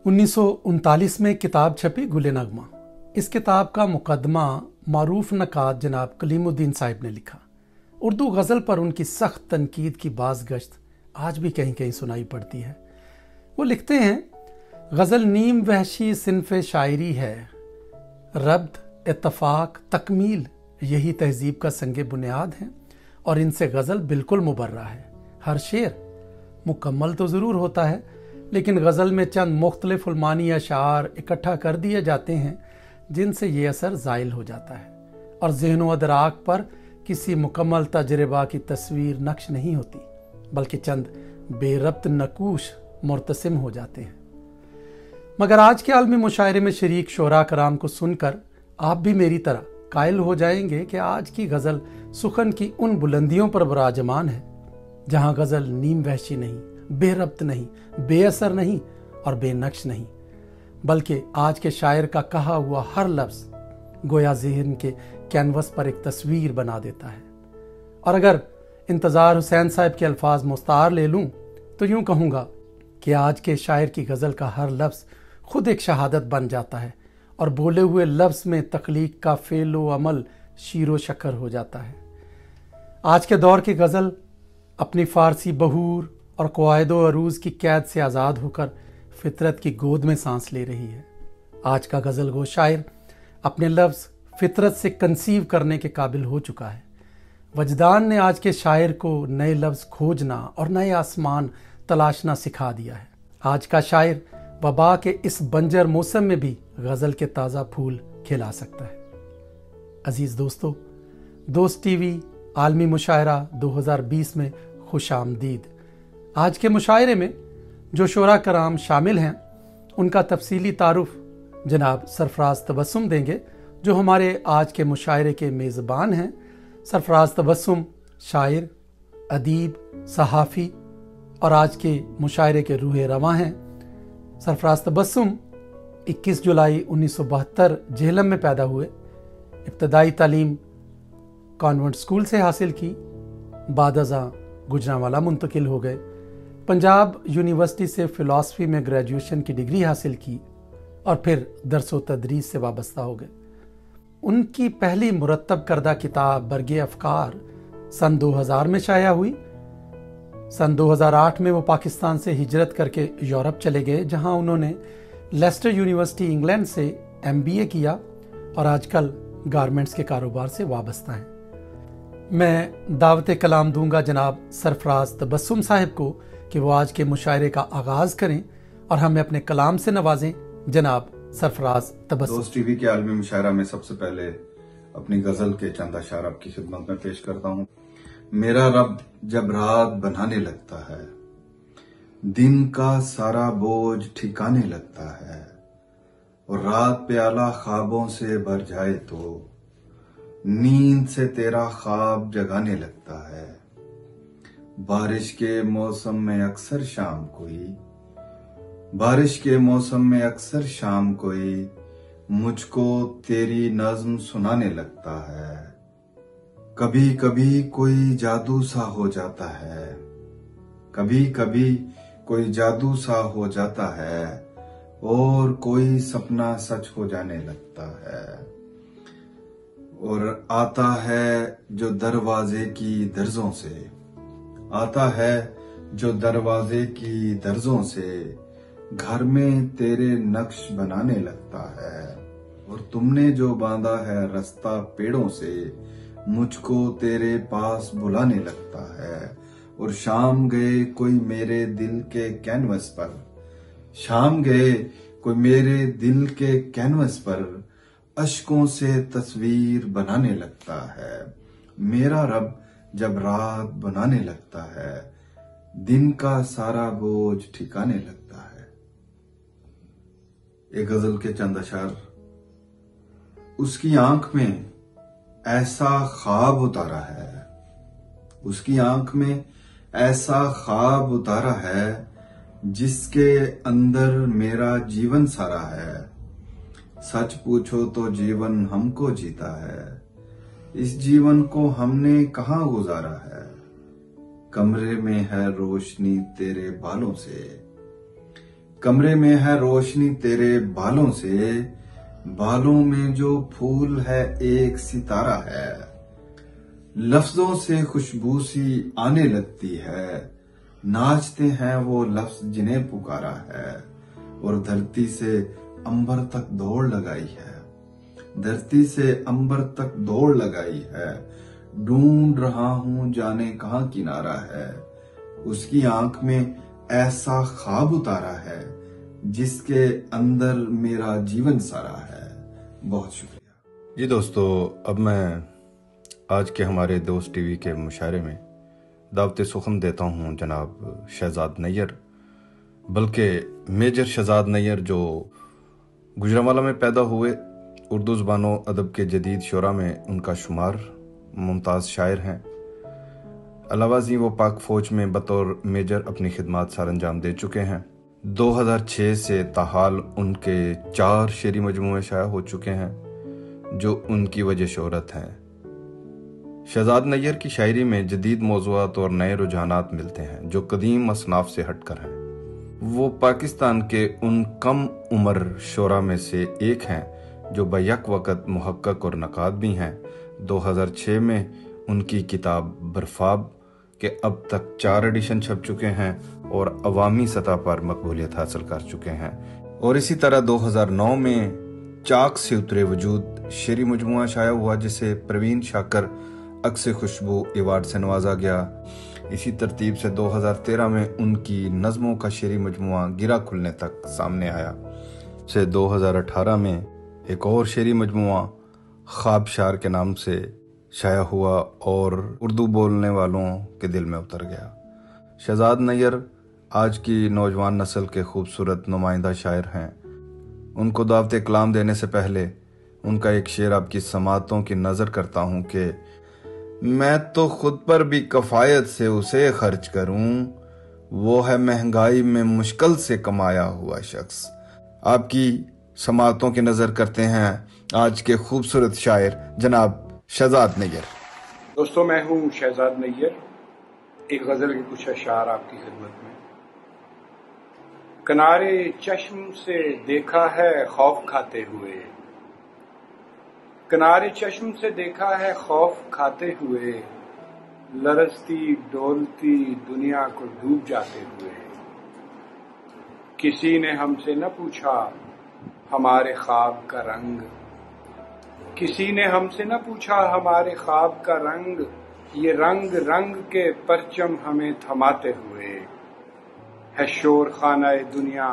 1939 में किताब छपी गुल नगमा। इस किताब का मुकदमा मारूफ नकात जनाब कलीमुद्दीन साहिब ने लिखा। उर्दू गज़ल पर उनकी सख्त तनकीद की बाज़गश्त आज भी कहीं कहीं सुनाई पड़ती है। वो लिखते हैं, गज़ल नीम वहशी सिन्फ़े शायरी है, रब्त इत्तफ़ाक़ तकमील यही तहज़ीब का संगे बुनियाद है और इनसे गज़ल बिल्कुल मुबर्रा है। हर शेर मुकम्मल तो ज़रूर होता है, लेकिन गज़ल में चंद मुख्तलिफ उलमानी अशार इकट्ठा कर दिए जाते हैं जिनसे ये असर ज़ाइल हो जाता है और ज़हन व अदराक पर किसी मुकम्मल तजर्बा की तस्वीर नक्श नहीं होती, बल्कि चंद बेरब्त नकूश मुर्तसिम हो जाते हैं। मगर आज के आलमी मुशायरे में शरीक शोरा कराम को सुनकर आप भी मेरी तरह कायल हो जाएंगे कि आज की गज़ल सुखन की उन बुलंदियों पर बराजमान है जहां गज़ल नीम वहशी नहीं, बेरब्त नहीं, बेअसर नहीं और बेनक्श नहीं, बल्कि आज के शायर का कहा हुआ हर लफ्ज़ गोया ज़हन के कैनवस पर एक तस्वीर बना देता है। और अगर इंतज़ार हुसैन साहब के अल्फाज मुस्तार ले लूँ तो यूँ कहूँगा कि आज के शायर की गज़ल का हर लफ्ज़ खुद एक शहादत बन जाता है और बोले हुए लफ्ज़ में तख्लीक का फ़ेलो अमल शीरो शक्कर हो जाता है। आज के दौर की गज़ल अपनी फ़ारसी बहूर और क़वाइदो अरूज़ की कैद से आज़ाद होकर फितरत की गोद में सांस ले रही है। आज का गज़ल गो शायर अपने लफ्ज़ फितरत से कंसीव करने के काबिल हो चुका है। वजदान ने आज के शायर को नए लफ्ज़ खोजना और नए आसमान तलाशना सिखा दिया है। आज का शायर वबा के इस बंजर मौसम में भी गज़ल के ताज़ा फूल खिला सकता है। अजीज़ दोस्तों, दोस्त टीवी आलमी मुशायरा 2020 में खुश आमदीद। आज के मुशायरे में जो शोरा कराम शामिल हैं उनका तफसीली तारुफ जनाब सरफराज तबस्सुम देंगे, जो हमारे आज के मुशायरे के मेज़बान हैं। सरफराज तबस्सुम शायर, अदीब, सहाफ़ी और आज के मुशायरे के रूह रवां हैं। सरफराज तबस्सुम 21 जुलाई 1972 झेलम में पैदा हुए। इब्तदाई तालीम कॉन्वेंट स्कूल से हासिल की, बाद अज़ां गुजरांवाला मुंतकिल हो गए। पंजाब यूनिवर्सिटी से फ़िलासफ़ी में ग्रेजुएशन की डिग्री हासिल की और फिर दरस व तदरीस से वाबस्ता हो गए। उनकी पहली मुरत्तब करदा किताब बरगे अफ़कार सन 2000 में शाया हुई। सन 2008 में वो पाकिस्तान से हिजरत करके यूरोप चले गए, जहां उन्होंने लेस्टर यूनिवर्सिटी इंग्लैंड से MBA किया और आजकल गारमेंट्स के कारोबार से वाबस्ता हैं। मैं दावत कलाम दूंगा जनाब सरफराज तबस्सुम साहिब को कि वो आज के मुशायरे का आगाज़ करें और हमें अपने कलाम से नवाजें। जनाब सरफराज तबस्सुम। दोस्त टीवी के आलमी मुशायरा में सबसे पहले अपनी गजल के चंद अशार आपकी खिदमत में पेश करता हूँ। मेरा रब जब रात बनाने लगता है, दिन का सारा बोझ ठिकाने लगता है, और रात प्याला ख्वाबों से भर जाए तो नींद से तेरा ख्वाब जगाने लगता है। बारिश के मौसम में अक्सर शाम कोई, बारिश के मौसम में अक्सर शाम कोई मुझको तेरी नज़्म सुनाने लगता है। कभी कभी कोई जादू सा हो जाता है, कभी कभी कोई जादू सा हो जाता है, और कोई सपना सच हो जाने लगता है। और आता है जो दरवाजे की दर्जों से, आता है जो दरवाजे की दर्जों से, घर में तेरे नक्श बनाने लगता है। और तुमने जो बांधा है रास्ता पेड़ों से, मुझको तेरे पास बुलाने लगता है। और शाम गए कोई मेरे दिल के कैनवस पर, शाम गए कोई मेरे दिल के कैनवस पर, अश्कों से तस्वीर बनाने लगता है। मेरा रब जब रात बनाने लगता है, दिन का सारा बोझ ठिकाने लगता है। एक गजल के चंद अशार। उसकी आंख में ऐसा ख्वाब उतारा है, उसकी आंख में ऐसा ख्वाब उतारा है, जिसके अंदर मेरा जीवन सारा है। सच पूछो तो जीवन हमको जीता है, इस जीवन को हमने कहाँ गुजारा है। कमरे में है रोशनी तेरे बालों से, कमरे में है रोशनी तेरे बालों से, बालों में जो फूल है एक सितारा है। लफ्जों से खुशबू सी आने लगती है, नाचते हैं वो लफ्ज जिन्हें पुकारा है। और धरती से अंबर तक दौड़ लगाई है, धरती से अंबर तक दौड़ लगाई है। ढूंढ रहा हूं जाने कहां किनारा है, उसकी आंख में ऐसा ख्वाब उतारा है जिसके अंदर मेरा जीवन सारा है। बहुत शुक्रिया जी दोस्तों, अब मैं आज के हमारे दोस्त टीवी के मुशायरे में दावत सुखम देता हूं जनाब शहजाद नैयर, बल्कि मेजर शहजाद नैयर, जो गुजरांवाला में पैदा हुए। उर्दू ज़बानों अदब के जदीद शोरा में उनका शुमार, मुमताज़ शायर हैं। अलावाज़ी वो पाक फ़ौज में बतौर मेजर अपनी खिदमात सर अंजाम दे चुके हैं। 2006 से ताहाल उनके 4 शेरी मजमूए शाया हो चुके हैं जो उनकी वजह शोहरत हैं। शहजाद नैयर की शायरी में जदीद मौज़ूआत और नए रुझानात मिलते हैं जो कदीम असनाफ से हटकर हैं। वो पाकिस्तान के उन कम उम्र शोरा में से एक हैं जो बैक वक़्त मुहक्कक और नक़ाद भी हैं। 2006 में उनकी किताब बर्फाब के अब तक 4 एडिशन छप चुके हैं और अवामी सतह पर मकबूलियत हासिल कर चुके हैं। और इसी तरह 2009 में चाक से उतरे वजूद शेरी मजमुआ शाया हुआ, जिसे प्रवीण शाकर अक्स खुशबू अवार्ड से नवाजा गया। इसी तरतीब से 2013 में उनकी नज़मों का शेरी मजमुआ गिरा खुलने तक सामने आया। से 2018 में एक और शेरी मजमुआ ख्वाबशार के नाम से शाया हुआ और उर्दू बोलने वालों के दिल में उतर गया। शहजाद नैयर आज की नौजवान नस्ल के खूबसूरत नुमाइंदा शायर हैं। उनको दावत कलाम देने से पहले उनका एक शेर आपकी समातों की नज़र करता हूँ कि मैं तो खुद पर भी कफ़ायत से उसे खर्च करूँ, वो है महंगाई में मुश्किल से कमाया हुआ शख्स। आपकी समातों की नज़र करते हैं आज के खूबसूरत शायर जनाब शहजाद नैयर। दोस्तों, मैं हूँ शहजाद नैयर। एक गज़ल के कुछ अशार आपकी खिदमत में। किनारे चश्म से देखा है खौफ खाते हुए, किनारे चश्म से देखा है खौफ खाते हुए, लरजती डोलती दुनिया को डूब जाते हुए। किसी ने हमसे न पूछा हमारे ख्वाब का रंग, किसी ने हमसे न पूछा हमारे ख्वाब का रंग, ये रंग रंग के परचम हमें थमाते हुए। है शोर खानाए दुनिया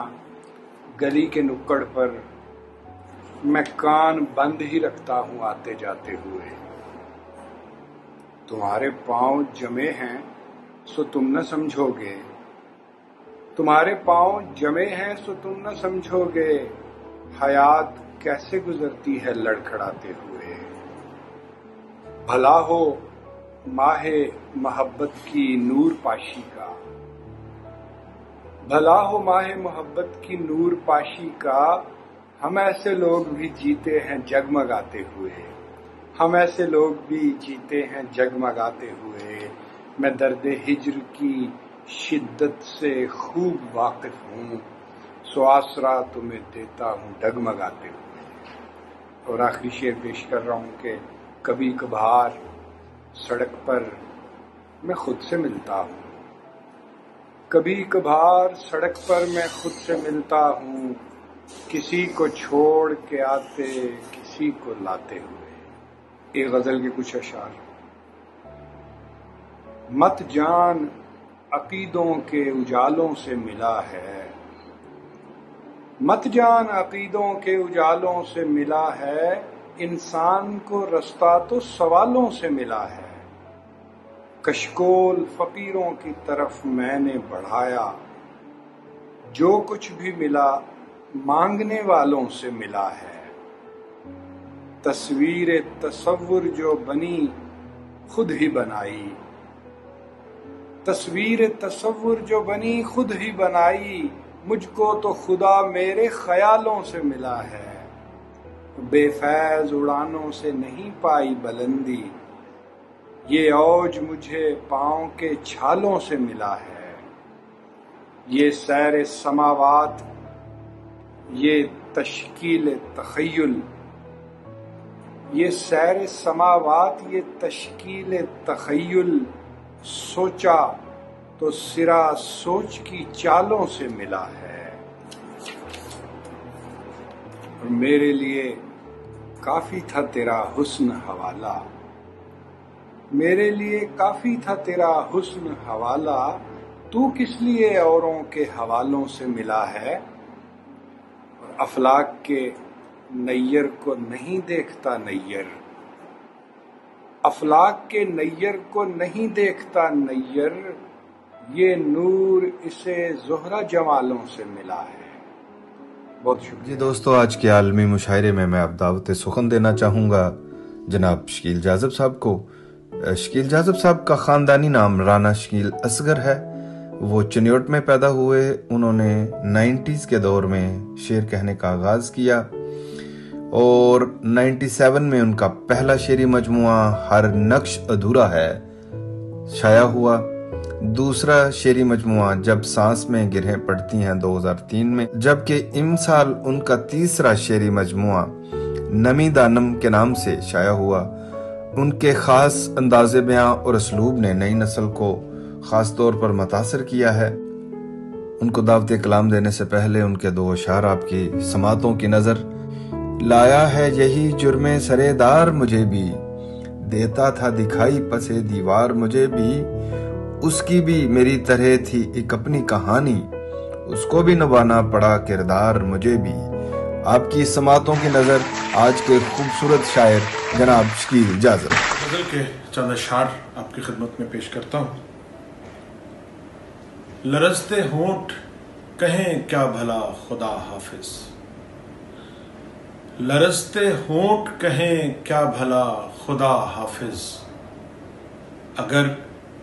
गली के नुक्कड़ पर, मैं कान बंद ही रखता हूँ आते जाते हुए। तुम्हारे पांव जमे हैं सो तुम न समझोगे, तुम्हारे पांव जमे हैं सो तुम न समझोगे, हयात कैसे गुजरती है लड़खड़ाते हुए। भला हो माहे मोहब्बत की नूर पाशी का, भला हो माहे मोहब्बत की नूर पाशी का, हम ऐसे लोग भी जीते हैं जगमगाते हुए, हम ऐसे लोग भी जीते हैं जगमगाते हुए। मैं दर्द हिज्र की शिद्दत से खूब वाकिफ हूँ, सो आसरा तुम्हें देता हूँ डगमगाते हुए। और आखिरी शेर पेश कर रहा हूँ कि कभी कभार सड़क पर मैं खुद से मिलता हूँ, कभी कभार सड़क पर मैं खुद से मिलता हूँ, किसी को छोड़ के आते किसी को लाते हुए। एक गजल के कुछ अशार। मत जान अकीदों के उजालों से मिला है, मत जान अकीदों के उजालों से मिला है, इंसान को रास्ता तो सवालों से मिला है। कशकोल फकीरों की तरफ मैंने बढ़ाया, जो कुछ भी मिला मांगने वालों से मिला है। तस्वीर तसव्वुर जो बनी खुद ही बनाई, तस्वीर तसव्वुर जो बनी खुद ही बनाई, मुझको तो खुदा मेरे ख्यालों से मिला है। बेफैज उड़ानों से नहीं पाई बुलंदी, ये औज मुझे पाँव के छालों से मिला है। ये सैर समावात یہ تشکیل تخیل، یہ سیر سماوات، یہ تشکیل تخیل، سوچا تو سرا سوچ کی چالوں سے ملا ہے، اور میرے لیے کافی تھا تیرا حسن حوالہ، میرے لیے کافی تھا تیرا حسن حوالہ، تو کس لیے اوروں کے حوالوں سے ملا ہے، اور افلاک کے نیر کو نہیں دیکھتا نیر، افلاک کے نیر کو نہیں دیکھتا نیر، یہ نور اسے زہرہ جمالوں سے ملا ہے۔ بہت شکریہ جی دوستو، آج کے عالمی مشاعرے میں اب دعوت سخن دینا چاہوں گا جناب شکیل جاذب صاحب کو۔ شکیل جاذب صاحب کا خاندانی نام رانا شکیل اصغر ہے۔ وہ چنیوٹ میں پیدا ہوئے۔ انہوں نے 90s کے دور میں شعر کہنے کا آغاز کیا اور 97 میں ان کا پہلا شعری مجموعہ ہر نقش ادھورا ہے شائع ہوا۔ دوسرا شعری مجموعہ جب سانس میں گرہیں پڑتی ہیں 2003 میں، جبکہ امسال ان کا تیسرا شعری مجموعہ نمی دانم کے نام سے شائع ہوا۔ ان کے خاص انداز بیاں اور اسلوب نے نئی نسل کو خاص طور پر متاثر کیا ہے۔ ان کو دعوت کلام دینے سے پہلے ان کے 2 اشعار آپ کی سماعتوں کی نظر۔ لایا ہے یہی جرم سرے دار مجھے بھی، دیتا تھا دکھائی پسے دیوار مجھے بھی، اس کی بھی میری طرح تھی ایک اپنی کہانی، اس کو بھی نبھانا پڑا کردار مجھے بھی۔ آپ کی سماعتوں کی نظر آج کے خوبصورت شاعر جناب شکیل جاذب۔ غزل کے چند اشعار آپ کی خدمت میں پیش کرتا ہوں۔ لرزتے ہونٹ کہیں کیا بھلا خدا حافظ، لرزتے ہونٹ کہیں کیا بھلا خدا حافظ، اگر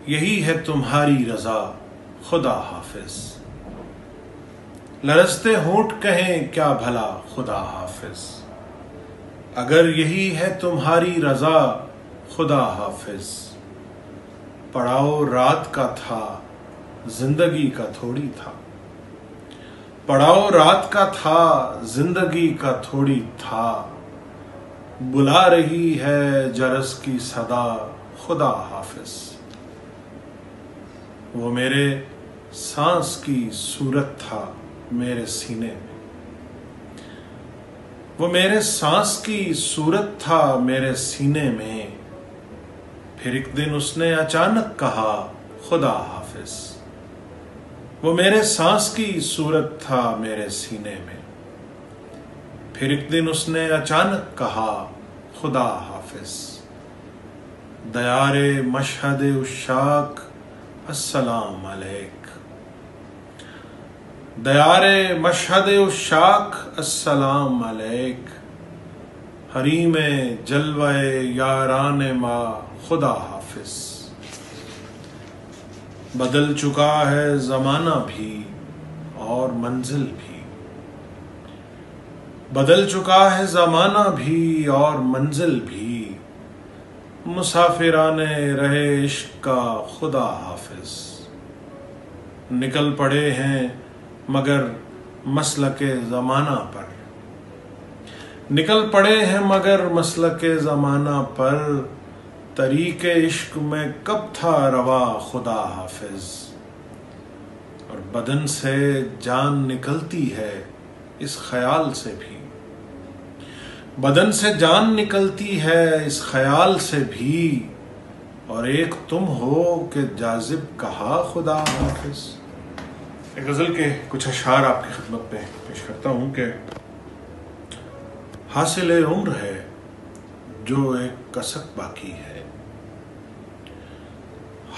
یہی ہے تمہاری رضا خدا حافظ، لرزتے ہونٹ کہیں کیا بھلا خدا حافظ، اگر یہی ہے تمہاری رضا خدا حافظ، پڑاؤ رات کا تھا زندگی کا تھوڑی تھا، پڑاؤ رات کا تھا زندگی کا تھوڑی تھا، بلا رہی ہے جرس کی صدا خدا حافظ، وہ میرے سانس کی صورت تھا میرے سینے میں، وہ میرے سانس کی صورت تھا میرے سینے میں، پھر ایک دن اس نے اچانک کہا خدا حافظ، وہ میرے سانس کی صورت تھا میرے سینے میں، پھر ایک دن اس نے اچانک کہا خدا حافظ، دیار مشہد عشاق السلام علیک، دیار مشہد عشاق السلام علیک، حریم جلوہ یاران ما خدا حافظ، بدل چکا ہے زمانہ بھی اور منزل بھی، بدل چکا ہے زمانہ بھی اور منزل بھی، مسافران رہے عشق کا خدا حافظ، نکل پڑے ہیں مگر مسلک زمانہ پر، نکل پڑے ہیں مگر مسلک زمانہ پر، طریق عشق میں کب تھا روا خدا حافظ، اور بدن سے جان نکلتی ہے اس خیال سے بھی، بدن سے جان نکلتی ہے اس خیال سے بھی، اور ایک تم ہو کہ جاذب کہا خدا حافظ۔ ایک غزل کے کچھ اشعار آپ کی خدمت میں پیش کرتا ہوں کہ حاصل عمر ہے جو ایک کسک باقی ہے،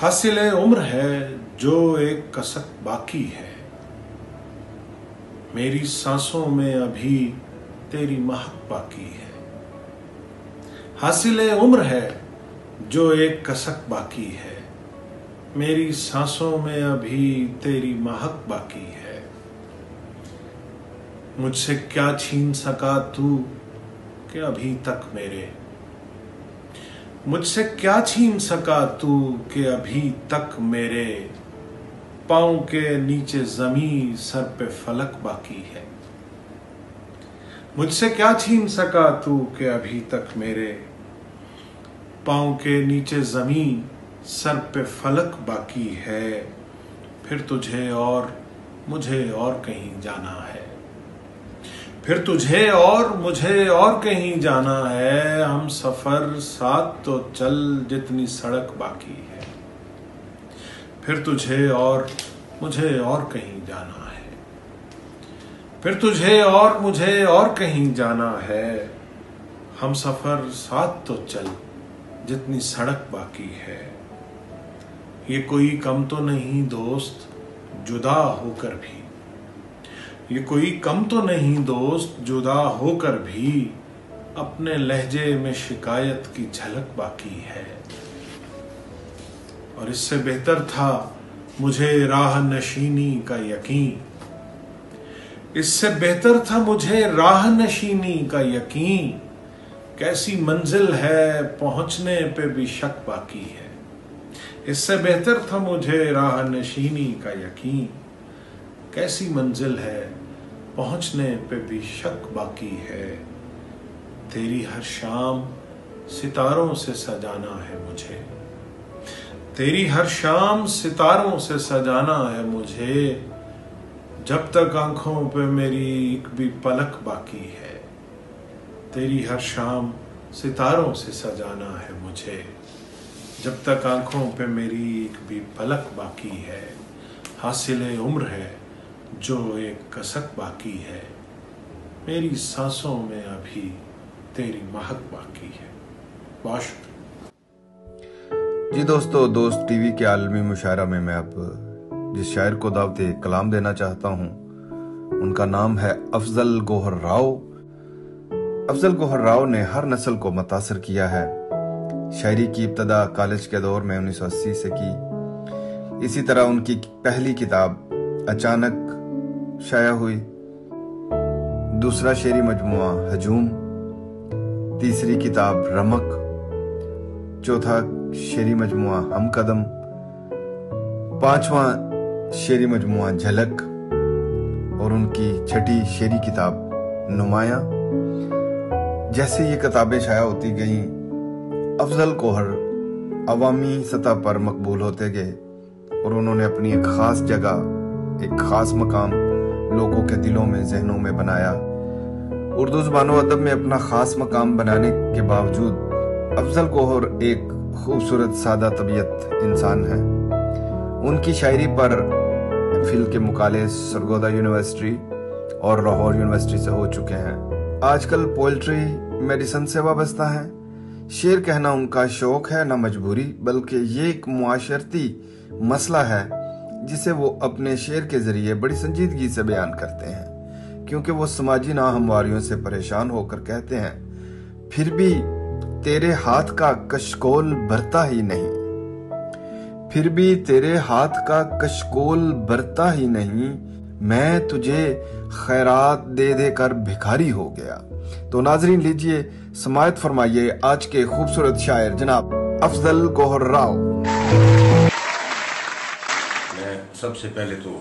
حاصل عمر ہے جو ایک کسک باقی ہے، میری سانسوں میں ابھی تیری مہک باقی ہے، حاصل عمر ہے جو ایک کسک باقی ہے، میری سانسوں میں ابھی تیری مہک باقی ہے، مجھ سے کیا چھین سکا تو کہ ابھی تک میرے، مجھ سے کیا چھین سکا تو کہ ابھی تک میرے، پاؤں کے نیچے زمین سر پہ فلک باقی ہے، मुझसे क्या छीन सका तू कि अभी तक मेरे पाँव के नीचे जमीन, सर पे फलक बाकी है। फिर तुझे और मुझे और कहीं जाना है, फिर तुझे और मुझे और कहीं जाना है। हम सफर साथ तो चल जितनी सड़क बाकी है। फिर तुझे और मुझे और कहीं जाना है, फिर तुझे और मुझे और कहीं जाना है। हम सफर साथ तो चल जितनी सड़क बाकी है। ये कोई कम तो नहीं दोस्त जुदा होकर भी, ये कोई कम तो नहीं दोस्त जुदा होकर भी, अपने लहजे में शिकायत की झलक बाकी है। और इससे बेहतर था मुझे राह नशीनी का यकीन, इससे बेहतर था मुझे राह नशीनी का यकीन। कैसी मंजिल है पहुंचने पे भी शक बाकी है। इससे बेहतर था मुझे राह नशीनी का यकीन। कैसी मंजिल है पहुंचने पे भी शक बाकी है। तेरी हर शाम सितारों से सजाना है मुझे, तेरी हर शाम सितारों से सजाना है मुझे। जब तक आंखों पे मेरी एक भी पलक बाकी है, तेरी हर शाम सितारों से सजाना है मुझे। जब तक आंखों पे मेरी एक भी पलक बाकी है। हासिले उम्र है जो एक कसक बाकी है। मेरी सांसों में अभी तेरी महक बाकी है। बहुत शुक्रिया जी दोस्तों, दोस्त टीवी के आलमी मुशायरा में मैं अब जिस शायर को दावते कलाम देना चाहता हूँ उनका नाम है अफजल गोहर राव। अफजल गोहर राव ने हर नस्ल को मुतासर किया है। शायरी की इब्तदा कॉलेज के दौर में 1980 से की। इसी तरह उनकी पहली किताब अचानक शाया हुई, दूसरा शेरी मजमुआ हजूम, तीसरी किताब रमक, चौथा शेरी मजमुआ हम कदम, पांचवा शेरी मजमुआ झलक और उनकी छठी शेरी किताब नुमाया। जैसे ये किताबें शाया होती गईं, अफजल गोहर अवामी सतह पर मकबूल होते गए और उन्होंने अपनी एक खास जगह, एक खास मकाम लोगों के दिलों में, जहनों में बनाया। उर्दू ज़बान व अदब में अपना खास मकाम बनाने के बावजूद अफजल गोहर एक खूबसूरत सादा तबीयत इंसान है। उनकी शायरी पर फिल के मुकाले सरगोदा यूनिवर्सिटी और लाहौर यूनिवर्सिटी से हो चुके हैं। आजकल पोइट्री मेडिसिन से वाबस्ता है। शेर कहना उनका शौक है न मजबूरी, बल्कि ये एक मुआशरती मसला है जिसे वो अपने शेर के जरिए बड़ी संजीदगी से बयान करते हैं, क्योंकि वो समाजी नाहमवारियों से परेशान होकर कहते हैं, फिर भी तेरे हाथ का कशकोल भरता ही नहीं, फिर भी तेरे हाथ का कशकोल भरता ही नहीं, मैं तुझे खैरात दे दे कर भिखारी हो गया। तो नाजरीन लीजिए समायत फरमाइए आज के खूबसूरत शायर जनाब अफजल गोहर राव। मैं सबसे पहले तो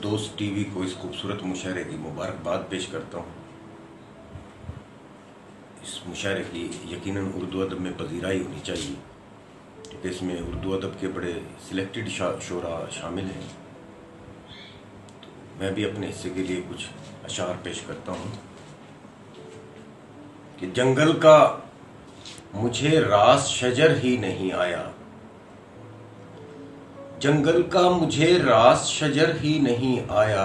दोस्त टीवी को इस खूबसूरत मुशायरे की मुबारकबाद पेश करता हूँ। इस मुशायरे की यकीनन उर्दू अदब में पजीराई होनी चाहिए, क्योंकि इसमें उर्दू अदब के बड़े सिलेक्टेड शोरा शामिल हैं। तो मैं भी अपने हिस्से के लिए कुछ अशार पेश करता हूँ कि जंगल का मुझे रास शजर ही नहीं आया, जंगल का मुझे रास शजर ही नहीं आया,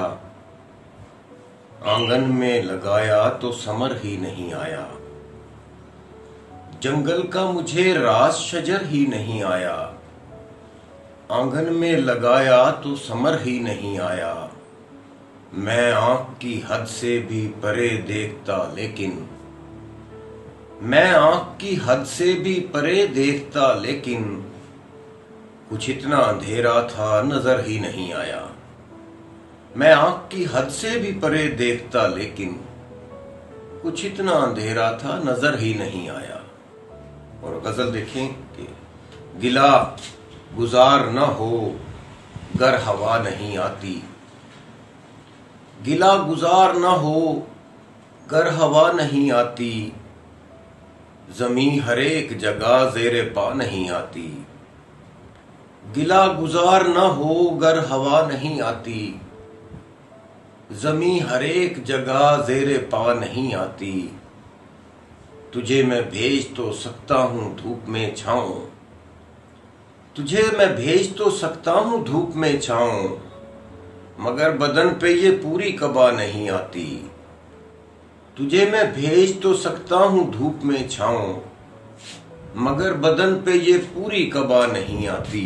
आंगन में लगाया तो समर ही नहीं आया, जंगल का मुझे रास शजर ही नहीं आया, आंगन में लगाया तो समर ही नहीं आया, मैं आंख की हद से भी परे देखता लेकिन, मैं आंख की हद से भी परे देखता लेकिन, कुछ इतना अंधेरा था नजर ही नहीं आया, मैं आंख की हद से भी परे देखता लेकिन, कुछ इतना अंधेरा था नजर ही नहीं आया। और गजल देखें कि गिला गुजार न हो गर हवा नहीं आती, गिला गुजार न हो गर हवा नहीं आती, ज़मीं हर एक जगह ज़ेरे पा नहीं आती। गिला गुजार न हो गर हवा नहीं आती, ज़मीं हर एक जगह ज़ेरे पा नहीं आती। तुझे मैं भेज तो सकता हूँ धूप में छाँव, तुझे मैं भेज तो सकता हूँ धूप में छाँव, मगर बदन पे ये पूरी कबा नहीं आती। तुझे मैं भेज तो सकता हूँ धूप में छाँव, मगर बदन पे ये पूरी कबा नहीं आती।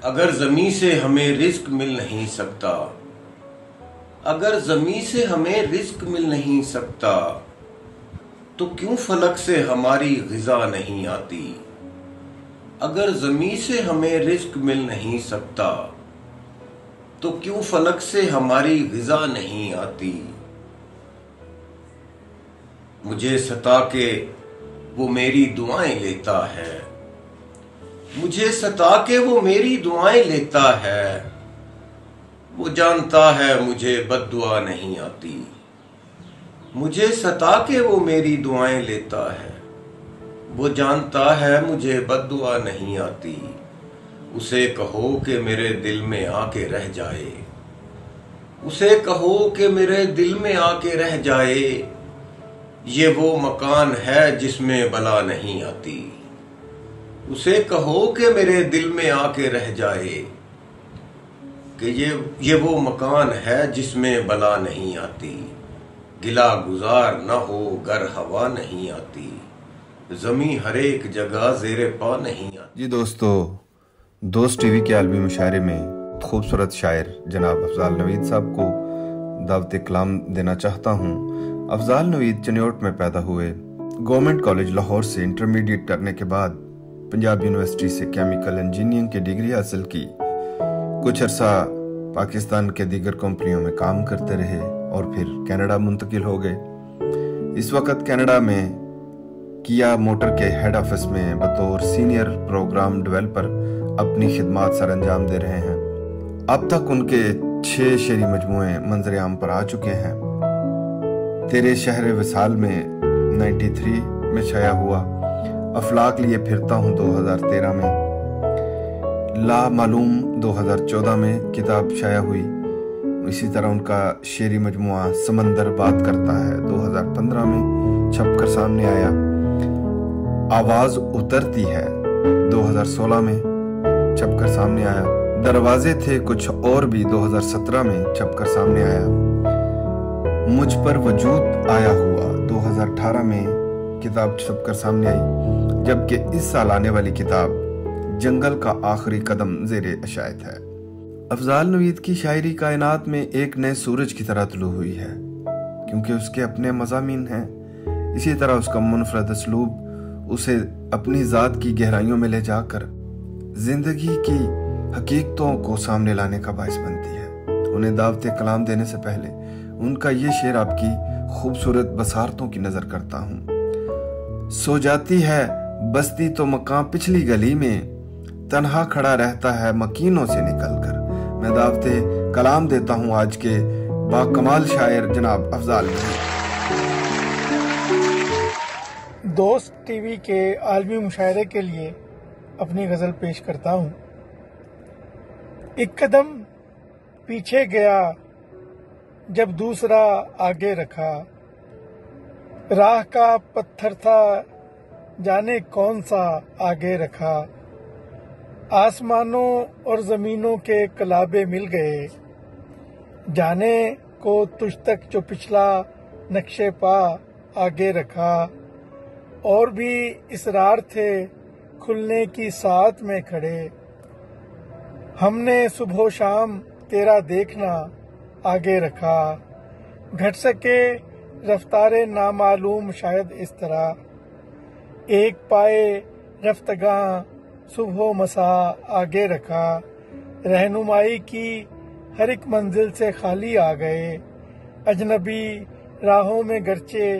अगर ज़मीं से हमें रिज़्क मिल नहीं सकता, अगर ज़मीं से हमें रिज़्क मिल नहीं सकता, तो क्यों फलक से हमारी ग़िज़ा नहीं आती। अगर ज़मीं से हमें रिज़्क मिल नहीं सकता, तो क्यों फलक से हमारी ग़िज़ा नहीं आती। मुझे सता के वो मेरी दुआएं लेता है, मुझे सता के वो मेरी दुआएं लेता है। वो जानता है मुझे बद्दुआ नहीं आती, मुझे सता के वो मेरी दुआएं लेता है। वो जानता है मुझे बद्दुआ नहीं आती। उसे कहो कि मेरे दिल में आके रह जाए, उसे कहो कि मेरे दिल में आके रह जाए। ये वो मकान है जिसमें बला नहीं आती। उसे कहो कि मेरे दिल में आके रह जाए, कि ये वो मकान है जिसमें बला नहीं आती। गिला गुजार न हो गर हवा नहीं आती, ज़मीं हर एक जगह ज़ेरे पा नहीं आती। जी दोस्तों, दोस्त टीवी के आलमी मुशायरे में खूबसूरत शायर जनाब अफजाल नवीद साहब को दावत कलाम देना चाहता हूँ। अफजाल नवीद चनियोट में पैदा हुए। गवर्नमेंट कॉलेज लाहौर से इंटरमीडिएट करने के बाद पंजाब यूनिवर्सिटी से केमिकल इंजीनियरिंग की डिग्री हासिल की। कुछ अरसा पाकिस्तान के दीगर कंपनियों में काम करते रहे और फिर कनाडा मुंतकिल हो गए। इस वक्त कनाडा में किया मोटर के हेड ऑफिस में बतौर सीनियर प्रोग्राम डेवलपर अपनी खिदमात सर अंजाम दे रहे हैं। अब तक उनके 6 शेरी मजमूए मंजर आम पर आ चुके हैं। तेरे शहर विसाल में 93 में छाया हुआ, अफलाक लिए फिरता हूँ 2013 में, ला मालूम 2014 में किताब शाया हुई। इसी तरह उनका शेरी मजमुआ समंदर बात करता है 2015 में छपकर सामने आया। आवाज उतरती है 2016 में छपकर सामने आया। दरवाजे थे कुछ और भी 2017 में छपकर सामने आया। मुझ पर वजूद आया हुआ 2018 में किताब छपकर सामने आई, जबकि इस साल आने वाली किताब जंगल का आखिरी कदम ज़ेरे अशायत है। अफजाल नवीद की शायरी कायनात में एक नए सूरज की तरह तुलू हुई है, क्योंकि उसके अपने मज़ामीन हैं। इसी तरह उसका मुनफरद असलूब उसे अपनी ज़ात की गहराइयों में ले जाकर जिंदगी की हकीकतों को सामने लाने का बायस बनती है। उन्हें दावत कलाम देने से पहले उनका ये शेर आपकी खूबसूरत बसारतों की नजर करता हूँ। सो जाती है बस्ती तो मकान पिछली गली में, तन्हा खड़ा रहता है मकीनों से निकलकर। मैं दावत कलाम देता हूँ आज के बाकमाल शायर जनाब अफजाल नवीद। दोस्त टीवी के आलमी मुशायरे के लिए अपनी गजल पेश करता हूँ। एक कदम पीछे गया जब दूसरा आगे रखा, राह का पत्थर था जाने कौन सा आगे रखा। आसमानों और जमीनों के कलाबे मिल गए, जाने को तुझ तक जो पिछला नक्शे पा आगे रखा। और भी इसरार थे खुलने की साथ में खड़े, हमने सुबह शाम तेरा देखना आगे रखा। घट सके रफ्तारे नामालूम शायद इस तरह, एक पाए रफ्तगां सुबह मसा आगे रखा। रहनुमाई की हर एक मंजिल से खाली आ गए, अजनबी राहों में गरचे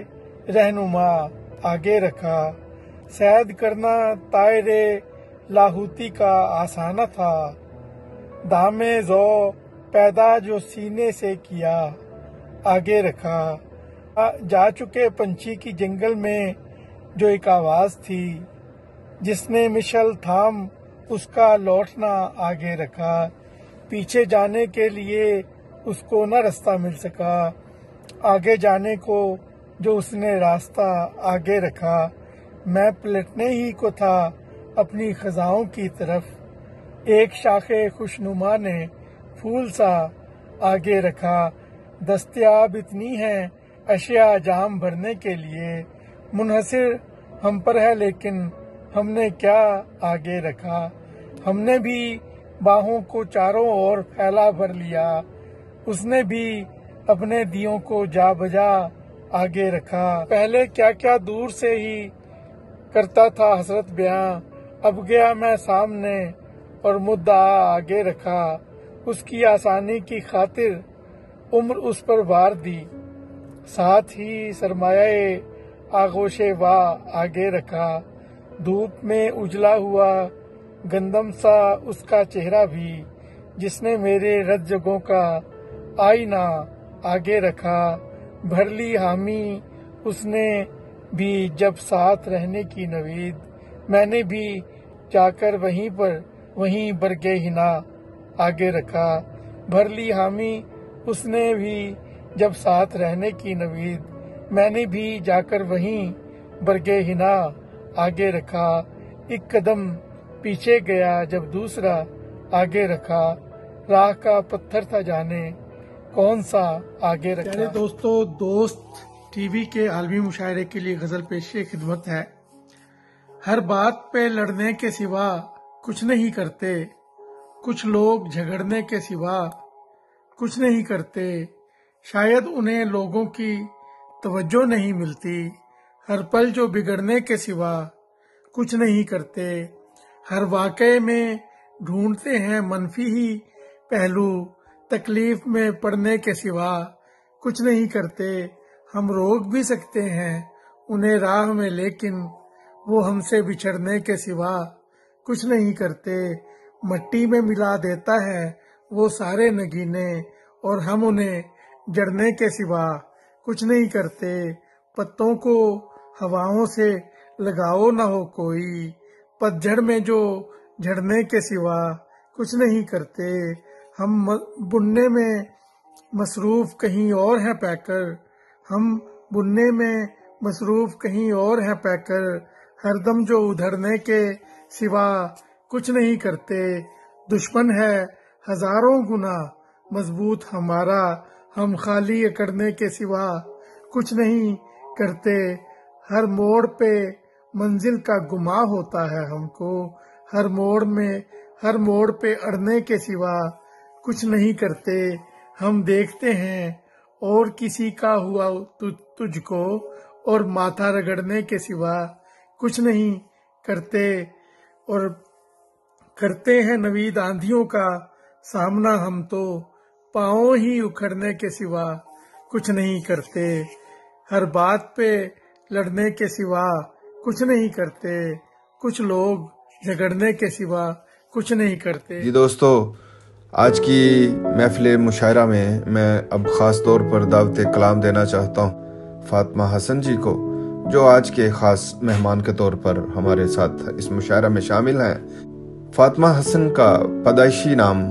रहनुमा आगे रखा। सैद करना तायरे लाहूती का आसाना था, दामे ज़ो पैदा जो सीने से किया आगे रखा। जा चुके पंछी की जंगल में जो एक आवाज थी, जिसने मिशल थाम उसका लौटना आगे रखा, पीछे जाने के लिए उसको न रास्ता मिल सका, आगे जाने को जो उसने रास्ता आगे रखा, मैं पलटने ही को था अपनी खजाओं की तरफ, एक शाखे खुशनुमा ने फूल सा आगे रखा, दस्तयाब इतनी है अशिया जाम भरने के लिए, मुनहसिर हम पर है लेकिन हमने क्या आगे रखा, हमने भी बाहों को चारों ओर फैला भर लिया, उसने भी अपने दियों को जा बजा आगे रखा, पहले क्या क्या दूर से ही करता था हसरत बयां, अब गया मैं सामने और मुद्दा आगे रखा, उसकी आसानी की खातिर उम्र उस पर वार दी, साथ ही सरमाए आगोशे वाह आगे रखा, धूप में उजला हुआ गंदम सा उसका चेहरा भी, जिसने मेरे रद जगों का आईना आगे रखा, भर ली हामी उसने भी जब साथ रहने की नवीद, मैंने भी जाकर वहीं बरगे हिना आगे रखा, भर ली हामी उसने भी जब साथ रहने की नवीद, मैंने भी जाकर वहीं बरगे हिना आगे रखा, एक कदम पीछे गया जब दूसरा आगे रखा, राह का पत्थर था जाने कौन सा आगे रखा। प्यारे दोस्तों, दोस्त टीवी के आलमी मुशायरे के लिए गजल पेशे खिदमत है। हर बात पे लड़ने के सिवा कुछ नहीं करते, कुछ लोग झगड़ने के सिवा कुछ नहीं करते, शायद उन्हें लोगों की तवज्जो नहीं मिलती, हर पल जो बिगड़ने के सिवा कुछ नहीं करते, हर वाक़े में ढूंढते हैं मनफी ही पहलू, तकलीफ में पड़ने के सिवा कुछ नहीं करते, हम रोक भी सकते हैं उन्हें राह में लेकिन वो हमसे बिछड़ने के सिवा कुछ नहीं करते, मट्टी में मिला देता है वो सारे नगीने और हम उन्हें जड़ने के सिवा कुछ नहीं करते, पत्तों को हवाओं से लगाओ न हो कोई, पतझड़ में जो झड़ने के सिवा कुछ नहीं करते, हम बुनने में मसरूफ कहीं और हैं पैकर, हम बुनने में मसरूफ कहीं और हैं पैकर, हरदम जो उधरने के सिवा कुछ नहीं करते, दुश्मन है हजारों गुना मजबूत हमारा, हम खाली अकड़ने के सिवा कुछ नहीं करते, हर मोड़ पे मंजिल का गुमा होता है हमको, हर मोड़ पे अड़ने के सिवा कुछ नहीं करते, हम देखते हैं और किसी का हुआ तुझको और माथा रगड़ने के सिवा कुछ नहीं करते, और करते हैं नवीद आंधियों का सामना हम तो पाँव ही उखड़ने के सिवा कुछ नहीं करते, हर बात पे लड़ने के सिवा कुछ नहीं करते, कुछ लोग झगड़ने के सिवा कुछ नहीं करते। जी दोस्तों, आज की महफिल मुशायरा में मैं अब ख़ास तौर पर दावत कलाम देना चाहता हूँ फातिमा हसन जी को, जो आज के ख़ास मेहमान के तौर पर हमारे साथ इस मुशायरा में शामिल हैं। फातिमा हसन का पैदाइशी नाम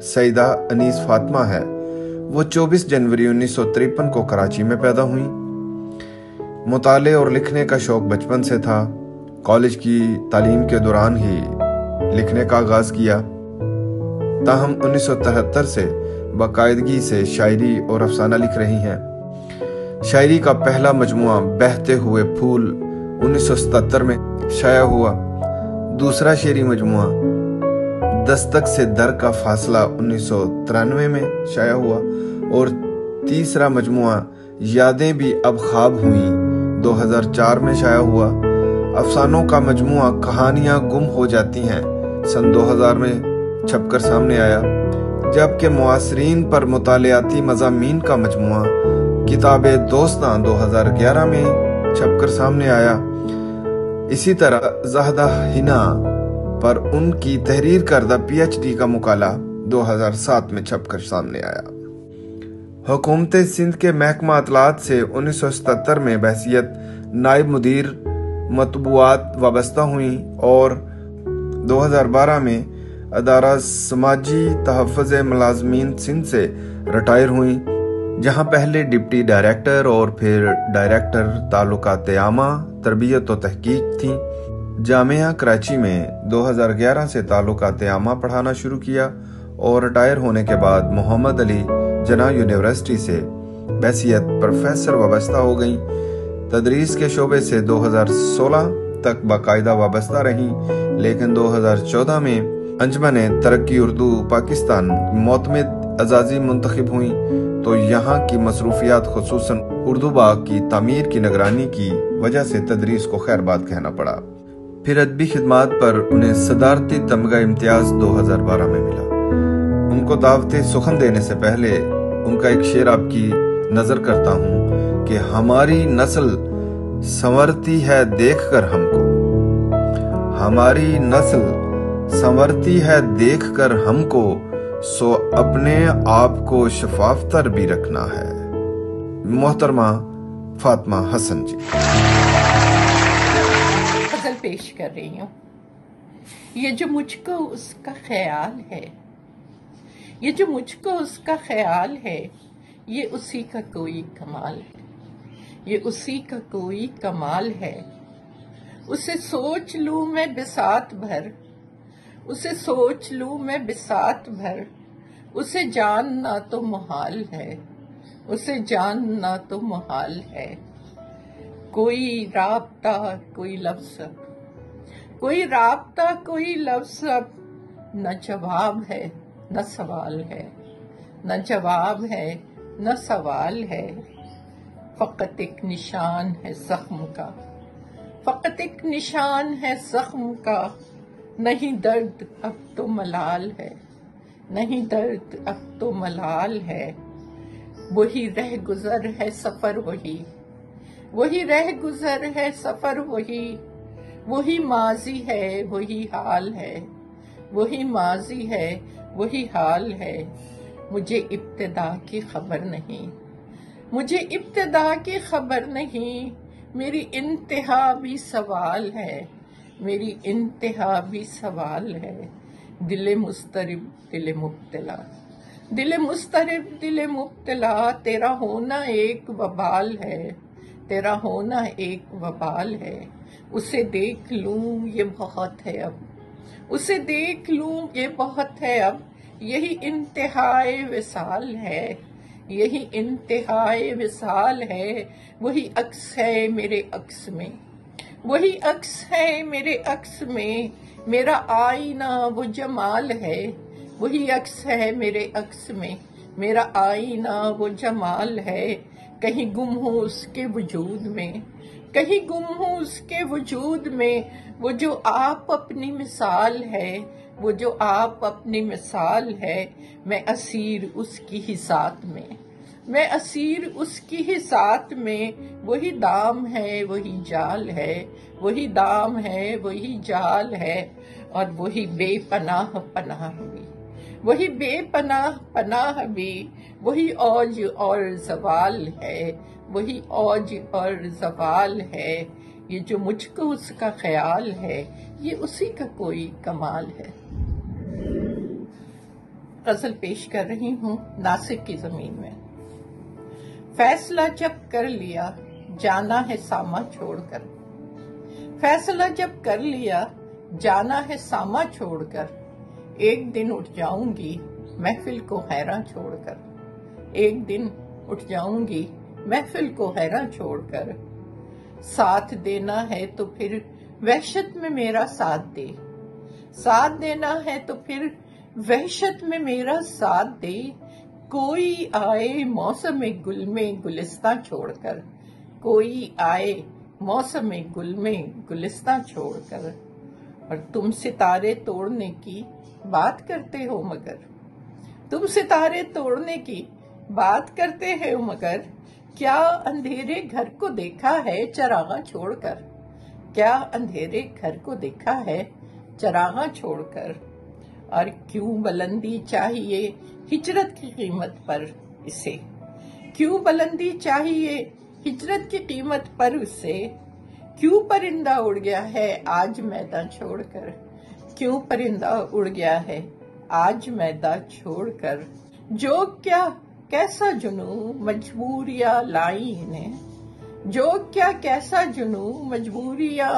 सईदा अनीस फातिमा है। वो 24 जनवरी 1953 को कराची में पैदा हुई। मुताले और लिखने का शौक बचपन से था। कॉलेज की तालीम के दौरान ही लिखने का आगाज किया। ताहम 1973 से बाकायदगी से शायरी और अफसाना लिख रही हैं। शायरी का पहला मजमुआ बहते हुए फूल 1977 में शाया हुआ। दूसरा शेरी मजमुआ दस्तक से दर का फासला 1993 में शाया हुआ और तीसरा मजमुआ यादें भी अब ख्वाब हुई 2004 में शाया हुआ। अफसानों का मजमुआ कहानियां गुम हो जाती हैं सन 2000 में छपकर सामने आया, जबकि मुआसरीन पर मुतालियाती मज़ामीन का मजमुआ किताबे दोस्तां 2011 में छपकर सामने आया। इसी तरह ज़हदा हिना पर उनकी तहरीर करदा PhD का मुकाला 2007 में छपकर सामने आया। हुकूमत सिंध के महकमा अतलात से 1977 में बहसियत नायब मुदीर मतबूआत वाबस्ता हुई और 2012 में अदारा समाजी तहफ़्फ़ुज़ मुलाज़मीन सिंध से रिटायर हुई, जहां पहले डिप्टी डायरेक्टर और फिर डायरेक्टर ताल्लुकात आमा तरबियत और तहकीक थी। जामिया कराची में 2011 से ताल्लुकात आमा पढ़ाना शुरू किया और रिटायर होने के बाद मोहम्मद अली जना यूनिवर्सिटी से बहसियत प्रोफेसर वाबस्ता हो गई। तदरीस के शोबे से 2016 तक बाकायदा वाबस्ता रहीं, लेकिन 2014 में अंजमन तरक्की उर्दू पाकिस्तान मोतमिद अजाजी मुंतखब हुई तो यहाँ की मसरूफियात खुसूसन उर्दू बाग की तामीर की निगरानी की वजह से तदरीस को खैर बात कहना पड़ा। फिर अदबी खिदमात पर उन्हें सदारती तमगा इम्तियाज 2012 में मिला। उनको दावत सुखन देने से पहले उनका एक शेर आपकी नजर करता हूँ कि हमारी नस्ल संवरती है देखकर हमको, हमारी नस्ल संवरती है देखकर हमको, सो अपने आप को शफाफतर भी रखना है। मोहतरमा फातिमा हसन जी। गजल पेश कर रही हूँ। ये जो मुझको उसका ख्याल है, ये जो मुझको उसका ख्याल है, ये उसी का कोई कमाल है, ये उसी का कोई कमाल है। उसे सोच लूं मैं बिसात भर, उसे सोच लूं मैं बिसात भर, उसे जानना तो मुहाल है, उसे जानना तो मुहाल है। कोई राब्ता कोई लफ्ज़, कोई राब्ता कोई लफ्ज़, न जवाब है न सवाल है, न जवाब है न सवाल है। फकत एक निशान है जख्म का, फकत एक निशान है जख्म का, नहीं दर्द अब तो मलाल है, नहीं दर्द अब तो मलाल है। वही रह गुजर है सफर वही, वही रह गुजर है सफर वही, वही माजी है वही हाल है, वही माजी है वही हाल है। मुझे इब्तिदा की खबर नहीं, मुझे इब्तिदा की खबर नहीं, मेरी इंतहा भी सवाल है, मेरी इंतहा भी सवाल है। दिल मुस्तरिब दिल मुब्तला, दिल मुस्तरिब दिल मुब्तला, तेरा होना एक वबाल है, तेरा होना एक वबाल है। उसे देख लूं ये बहुत है अब, उसे देख लूं ये बहुत है अब, यही इंतहाए विसाल है, यही इंतहाए विसाल है। वही अक्स है मेरे अक्स में, वही अक्स है मेरे अक्स में, मेरा आईना वो जमाल है, वही अक्स है मेरे अक्स में, मेरा आईना वो जमाल है। कहीं गुम हो उसके वजूद में, कहीं गुम हो उसके वजूद में, वो जो आप अपनी मिसाल है, वो जो आप अपनी मिसाल है। मैं असीर उसकी ही साथ में, मैं असीर उसकी ही साथ में, वही दाम है वही जाल है, वही दाम है वही जाल है। और वही बेपनाह पनाह भी, वही बेपनाह पनाह भी, वही औज और जवाल है, वही औज और जवाल है। ये जो मुझको उसका ख्याल है, ये उसी का कोई कमाल है। गजल पेश कर रही हूँ नासिक की जमीन में। फैसला जब कर लिया जाना है सामा छोड़कर, फैसला जब कर लिया जाना है सामा छोड़कर, एक दिन उठ जाऊंगी महफिल को हैरान छोड़कर, एक दिन उठ जाऊंगी महफिल को हैरान छोड़कर। साथ देना है तो फिर वहशत में मेरा साथ दे, साथ देना है तो फिर वहशत में मेरा साथ दे। कोई आए मौसम गुल में गुलिस्तां छोड़कर, कोई आए मौसम गुल में गुलिस्तां छोड़कर। और तुम सितारे तोड़ने की बात करते हो मगर, तुम सितारे तोड़ने की बात करते हो मगर, क्या अंधेरे घर को देखा है चरागा छोड़कर, क्या अंधेरे घर को देखा है चरागा छोड़कर। और क्यों बुलंदी चाहिए हिजरत की कीमत पर इसे, क्यों बुलंदी चाहिए हिजरत की कीमत पर उसे, क्यों परिंदा उड़ गया है आज मैदान छोड़कर, क्यों परिंदा उड़ गया है आज मैदान छोड़कर। जो क्या कैसा जुनू मजबूरियां लाई इन्हें, जो क्या कैसा जुनू मजबूरियां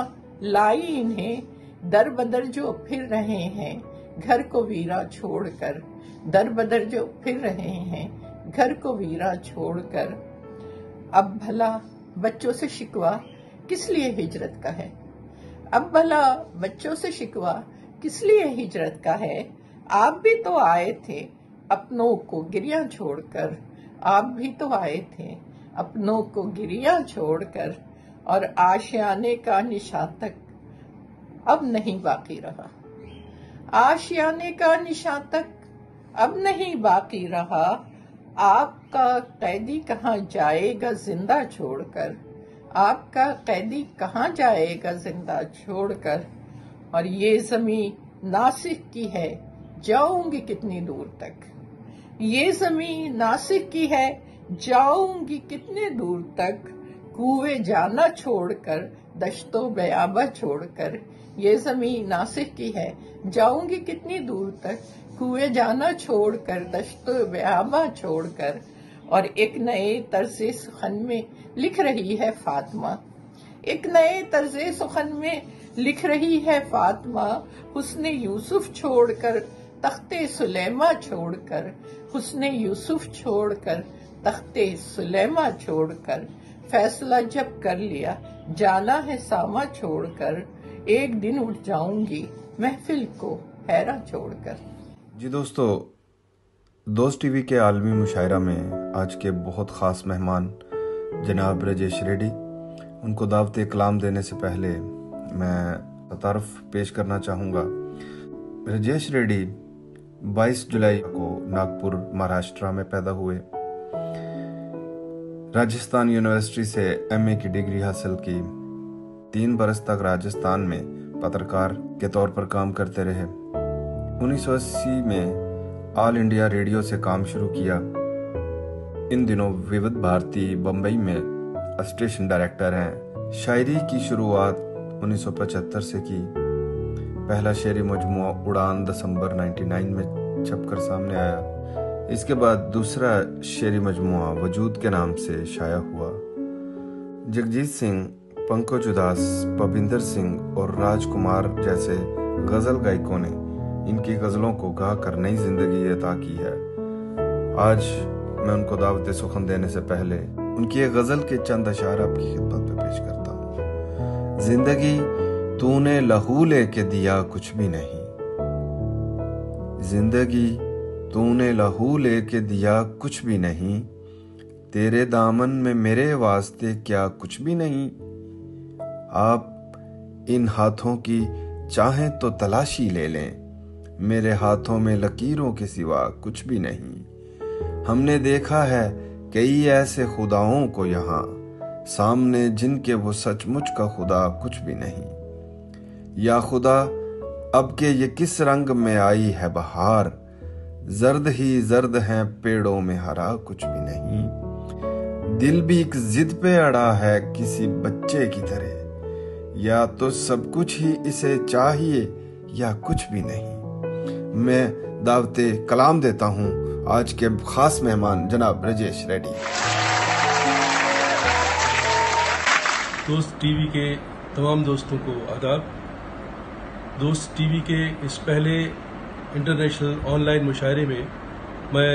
लाई इन्हें, दर बदर जो फिर रहे हैं घर को वीरा छोड़कर, दर बदर जो फिर रहे हैं घर को वीरा छोड़कर। अब भला बच्चों से शिकवा किस लिए हिजरत का है, अब भला बच्चों से शिकवा किस लिए हिजरत का है। आप भी तो आए थे अपनों को गिरियां छोड़कर, आप भी तो आए थे अपनों को गिरियां छोड़कर, और आशियाने का निशान तक अब नहीं बाकी रहा, आशियाने का निशान तक अब नहीं बाकी रहा। आपका कैदी कहाँ जाएगा जिंदा छोड़कर, आपका कैदी कहाँ जाएगा जिंदा छोड़कर। और ये जमीन नासिक की है जाऊंगी कितनी दूर तक, ये जमीन नासिक की है जाऊंगी कितने दूर तक। कुएं जाना छोड़कर दश्तो बयाबा छोड़कर, ये जमीन नासिक की है जाऊंगी कितनी दूर तक, कुएं जाना छोड़कर दश्तो बयाबा छोड़कर। और एक नए तर्ज़े सुखन में लिख रही है फातिमा, एक नए तर्ज़े सुखन में लिख रही है फातिमा, हुस्ने यूसुफ छोड़कर तख्ते सुलेमा छोड़कर, हुस्ने यूसुफ छोड़कर तख्ते सुलेमा छोड़कर। फैसला जब कर लिया जाना है सामा छोड़कर, एक दिन उठ जाऊंगी महफिल को हैरा छोड़कर। जी दोस्तों, दोस्त टीवी के आलमी मुशायरा में आज के बहुत ख़ास मेहमान जनाब राजेश रेड्डी, उनको दावत कलाम देने से पहले मैं तारुफ पेश करना चाहूँगा। राजेश रेड्डी 22 जुलाई को नागपुर महाराष्ट्र में पैदा हुए। राजस्थान यूनिवर्सिटी से एमए की डिग्री हासिल की। 3 बरस तक राजस्थान में पत्रकार के तौर पर काम करते रहे। 1980 में ऑल इंडिया रेडियो से काम शुरू किया। इन दिनों विविध भारती बम्बई में स्टेशन डायरेक्टर हैं। शायरी की शुरुआत 1975 से की। पहला शेरी मजमुआ उड़ान दिसंबर 99 में छपकर सामने आया। इसके बाद दूसरा शेरी मजमुआ वजूद के नाम से शाया हुआ। जगजीत सिंह, पंकज उदास, पविंदर सिंह और राजकुमार जैसे गजल गायकों ने इनकी गजलों को गा कर नई जिंदगी अता की है। आज मैं उनको दावत सुखन देने से पहले उनकी एक गजल के चंद अशार आपकी खिदमत में पेश करता हूँ। जिंदगी तूने लहू लेके दिया कुछ भी नहीं, जिंदगी तूने लहू लेके दिया कुछ भी नहीं, तेरे दामन में मेरे वास्ते क्या कुछ भी नहीं। आप इन हाथों की चाहें तो तलाशी ले लें, मेरे हाथों में लकीरों के सिवा कुछ भी नहीं। हमने देखा है कई ऐसे खुदाओं को यहाँ, सामने जिनके वो सचमुच का खुदा कुछ भी नहीं। या खुदा अब के ये किस रंग में आई है बहार, जर्द ही जर्द हैं पेड़ों में हरा कुछ भी नहीं। दिल भी एक जिद पे अड़ा है किसी बच्चे की तरह, या तो सब कुछ ही इसे चाहिए या कुछ भी नहीं। मैं दावते कलाम देता हूँ आज के खास मेहमान जनाब राजेश रेड्डी। दोस्त टीवी के तमाम दोस्तों को आदाब। दोस्त टीवी के इस पहले इंटरनेशनल ऑनलाइन मुशायरे में मैं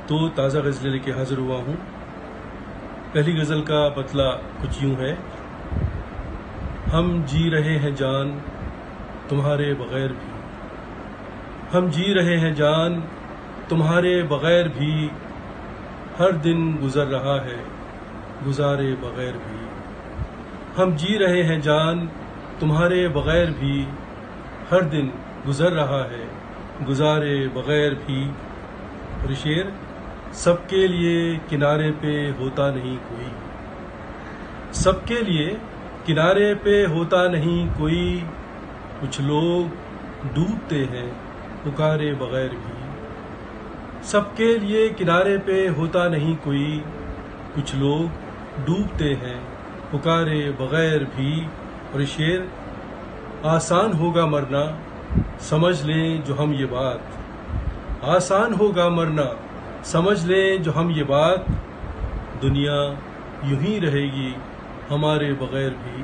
2 ताज़ा गज़लें लेके हाजिर हुआ हूँ। पहली गज़ल का बतला कुछ यूँ है। हम जी रहे हैं जान तुम्हारे बगैर भी, हम जी रहे हैं जान तुम्हारे बगैर भी, हर दिन गुजर रहा है गुजारे बगैर भी। हम जी रहे हैं जान तुम्हारे बगैर भी, हर दिन गुजर रहा है गुजारे बगैर भी। और शेर, सबके लिए किनारे पे होता नहीं कोई, सबके लिए किनारे पे होता नहीं कोई, कुछ लोग डूबते हैं पुकारे बगैर भी। سب کے لیے کنارے پہ ہوتا نہیں کوئی، کچھ لوگ ڈوبتے ہیں پکارے بغیر بھی۔ اور شعر: آسان ہوگا مرنا سمجھ لیں جو ہم یہ بات، آسان ہوگا مرنا سمجھ لیں جو ہم یہ بات، دنیا یوں ہی رہے گی ہمارے بغیر بھی۔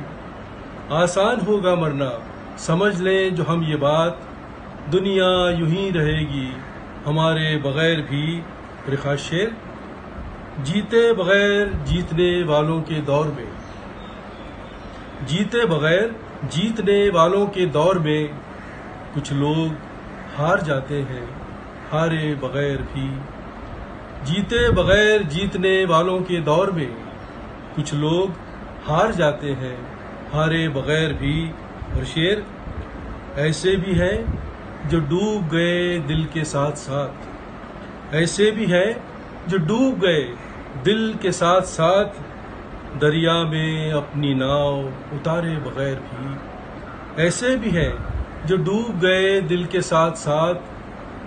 آسان ہوگا مرنا سمجھ لیں جو ہم یہ بات، دنیا یوں ہی رہے گی ہمارے بغیر بھی۔ اور ایک خاص شعر: جیتے بغیر جیتنے والوں کے دور میں، جیتے بغیر جیتنے والوں کے دور میں، کچھ لوگ ہار جاتے ہیں ہارے بغیر بھی۔ جیتے بغیر جیتنے والوں کے دور میں، کچھ لوگ ہار جاتے ہیں ہارے بغیر بھی۔ اور شعر: ایسے بھی ہیں جو ڈوب گئے دل کے ساتھ ساتھ، ایسے بھی ہیں جو ڈوب گئے دل کے ساتھ ساتھ، دریا میں اپنی ناؤ اتارے بغیر بھی۔ ایسے بھی ہیں جو ڈوب گئے دل کے ساتھ ساتھ،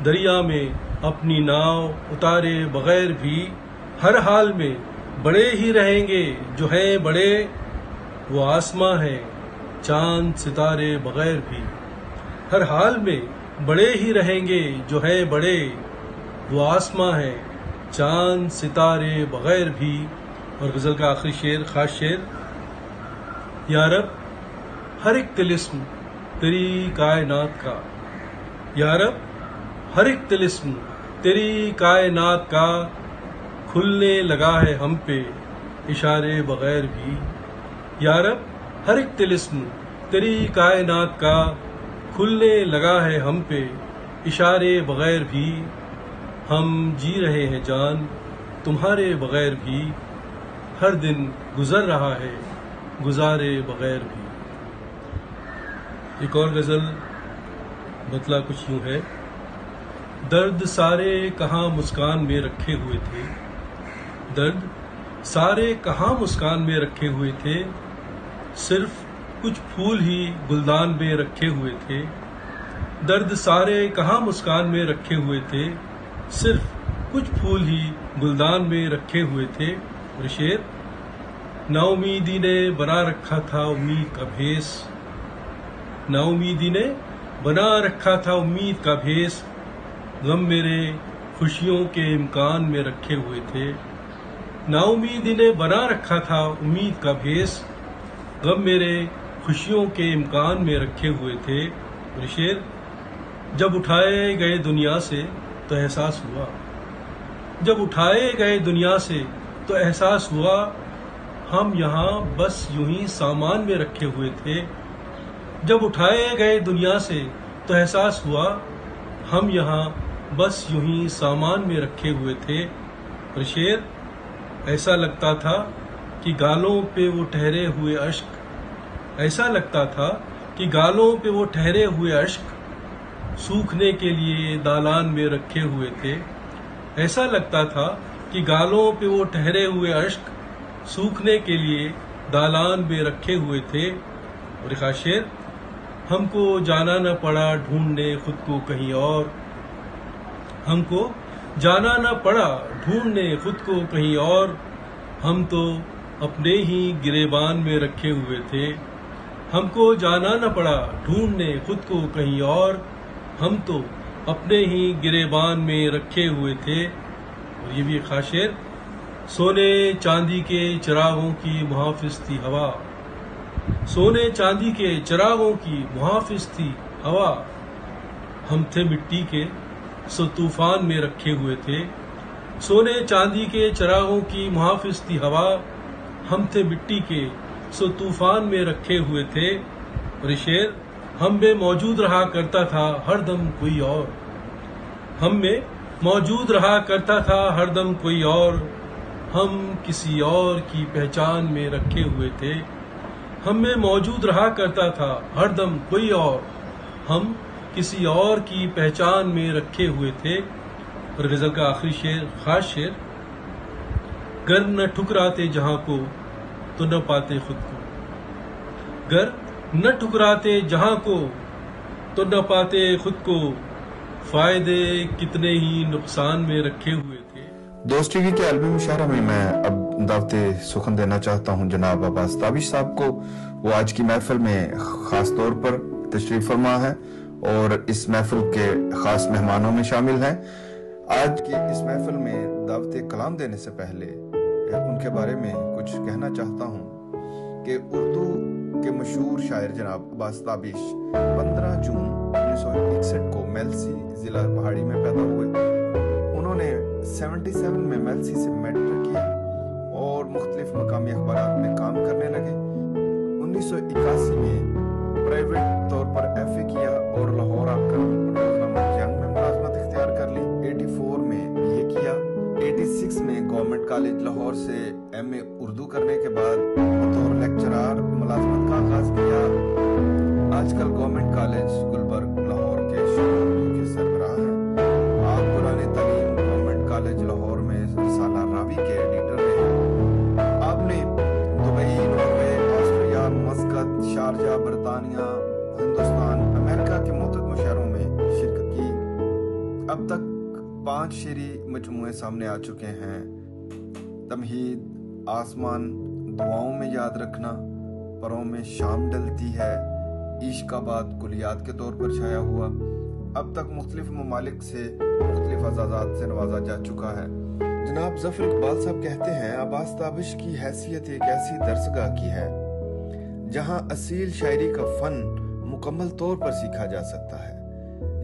دریا میں اپنی ناؤ اتارے بغیر بھی۔ ہر حال میں بڑے ہی رہیں گے جو ہیں بڑے، وہ آسماں ہیں چاند ستارے بغیر بھی۔ ہر حال میں بڑے ہی رہیں گے جو ہیں بڑے، وہ آسماں ہیں چاند ستارے بغیر بھی۔ اور غزل کا آخری شعر، خاص شعر: یا رب ہر ایک طلسم تیری کائنات کا، یا رب ہر ایک طلسم تیری کائنات کا، کھلنے لگا ہے ہم پہ اشارے بغیر بھی۔ یا رب ہر ایک طلسم تیری کائنات کا، کھلنے لگا ہے ہم پہ اشارے بغیر بھی۔ ہم جی رہے ہیں جان تمہارے بغیر بھی، ہر دن گزر رہا ہے گزارے بغیر بھی۔ ایک اور غزل مطلع کچھ یوں ہے: درد سارے کہاں مسکان میں رکھے ہوئے تھے، درد سارے کہاں مسکان میں رکھے ہوئے تھے، صرف کچھ پھول ہی گلدان میں رکھے ہوئے تھے۔ درد سارے کہاں مسکان میں رکھے ہوئے تھے، صرف کچھ پھول ہی گلدان میں رکھے ہوئے تھے۔ اور شعر: نا امیدی نے بنا رکھا تھا امید کا بھیس، نا امیدی نے بنا رکھا تھا امید کا بھیس، غم میرے خوشیوں کے امکان میں رکھے ہوئے تھے۔ نا امیدی نے بنا رکھا تھا امید کا بھیس، غم میرے خوشیوں کے امکان میں رکھے ہوئے تھے۔ اور شعر: جب اٹھائے گئے دنیا سے تو احساس ہوا، جب اٹھائے گئے دنیا سے تو احساس ہوا، ہم یہاں بس یوں ہی سامان میں رکھے ہوئے تھے۔ جب اٹھائے گئے دنیا سے تو احساس ہوا، ہم یہاں بس یوں ہی سامان میں رکھے ہوئے تھے۔ اور شعر: ایسا لگتا تھا کہ گالوں پہ وہ ٹھہرے ہوئے اشک، ایسا لگتا تھا کہ گالوں پہ وہ ٹھہرے ہوئے اشک، سوکھنے کے لیے دالان میں رکھے ہوئے تھے۔ ایسا لگتا تھا کہ گالوں پہ وہ ٹھہرے ہوئے اشک، سوکھنے کے لیے دالان میں رکھے ہوئے تھے۔ اور ایک شعر: ہم کو جانا نہ پڑا ڈھونڈنے خود کو کہیں اور، ہم کو جانا نہ پڑا ڈھونڈنے خود کو کہیں اور، ہم تو اپنے ہی گریبان میں رکھے ہوئے تھے۔ ہم کو جانا نہ پڑا ڈھونڈنے خود کو کہیں اور، ہم تو اپنے ہی گریبان میں رکھے ہوئے تھے۔ اور یہ بھی ایک خاص شعر: سونے چاندی کے چراغوں کی محافظ تھی ہوا، سونے چاندی کے چراغوں کی محافظ تھی ہوا، ہم تھے مٹی کے سو طوفان میں رکھے ہوئے تھے۔ سونے چاندی کے چراغوں کی محافظ تھی ہوا، ہم تھے مٹی کے سو طوفان میں رکھے ہوئے تھے۔ اور شعر: ہم میں موجود رہا کرتا تھا ہر دم کوئی اور، ہم میں موجود رہا کرتا تھا ہر دم کوئی اور، ہم کسی اور کی پہچان میں رکھے ہوئے تھے۔ ہم میں موجود رہا کرتا تھا ہر دم کوئی اور، ہم کسی اور کی پہچان میں رکھے ہوئے تھے۔ اور غزل کا آخری شعر، خاص شعر: گر نہ ٹھکراتے جہاں کو تو نہ پاتے خود کو، گر نہ ٹھکراتے جہاں کو تو نہ پاتے خود کو، फायदे कितने ही नुकसान में रखे हुए थे। दोस्त टीवी के आलमी मुशायरा में मैं अब दावते सुखन देना चाहता हूं जनाब अब्बास ताबिश साहब को। वो आज की महफिल में खास तौर पर तशरीफ फरमा है और इस महफिल के खास मेहमानों में शामिल हैं। आज की इस महफिल में दावते कलाम देने से पहले उनके बारे में कुछ कहना चाहता हूं कि उर्दू के मशहूर शायर जनाब अब्बास ताबिश 15 जून 1961 को मेलसी जिला पहाड़ी में पैदा हुए। उन्होंने 77 में मेलसी से मैट्रिक किया और मुख्तलिफ मकामी अखबारात में काम करने लगे। 1981 में प्राइवेट तौर पर एफए किया और लाहौर आकर रोजनामा जंग में मुलाजमत इख्तियार कर ली। 84 में बीए किया। 86 में गवर्नमेंट कॉलेज लाहौर से एमए उर्दू करने के बाद बतौर लेक्चरर मुलाजमत का आगाज किया। आजकल गवर्नमेंट कॉलेज गुलबर्ग लाहौर के शोबा उर्दू के सरबराह हैं। आप पुराने तालीम गवर्नमेंट कॉलेज लाहौर में रिसाला रावी के एडिटर रहे। आपने दुबई, नॉर्वे, ऑस्ट्रिया, मस्कत, शारजा, बरतानिया, हिंदुस्तान, अमेरिका के मुतअद्दिद मुशायरों में शिरकत की। अब तक 5 शेरी मजमूए सामने आ चुके हैं। तमहीद, आसमान दुआओं में याद रखना, परों में शाम डलती है, इश्काबाद कुलियात के तौर पर छाया हुआ। अब तक मुख्तलिफ ममालिक से मुख्तलिफ अज़ाज़ात से नवाजा जा चुका है। जनाब ज़फ़र इकबाल साहब कहते हैं अब्बास ताबिश की हैसियत एक ऐसी दरसगाह की है जहां असील शायरी का फन मुकम्मल तौर पर सीखा जा सकता है।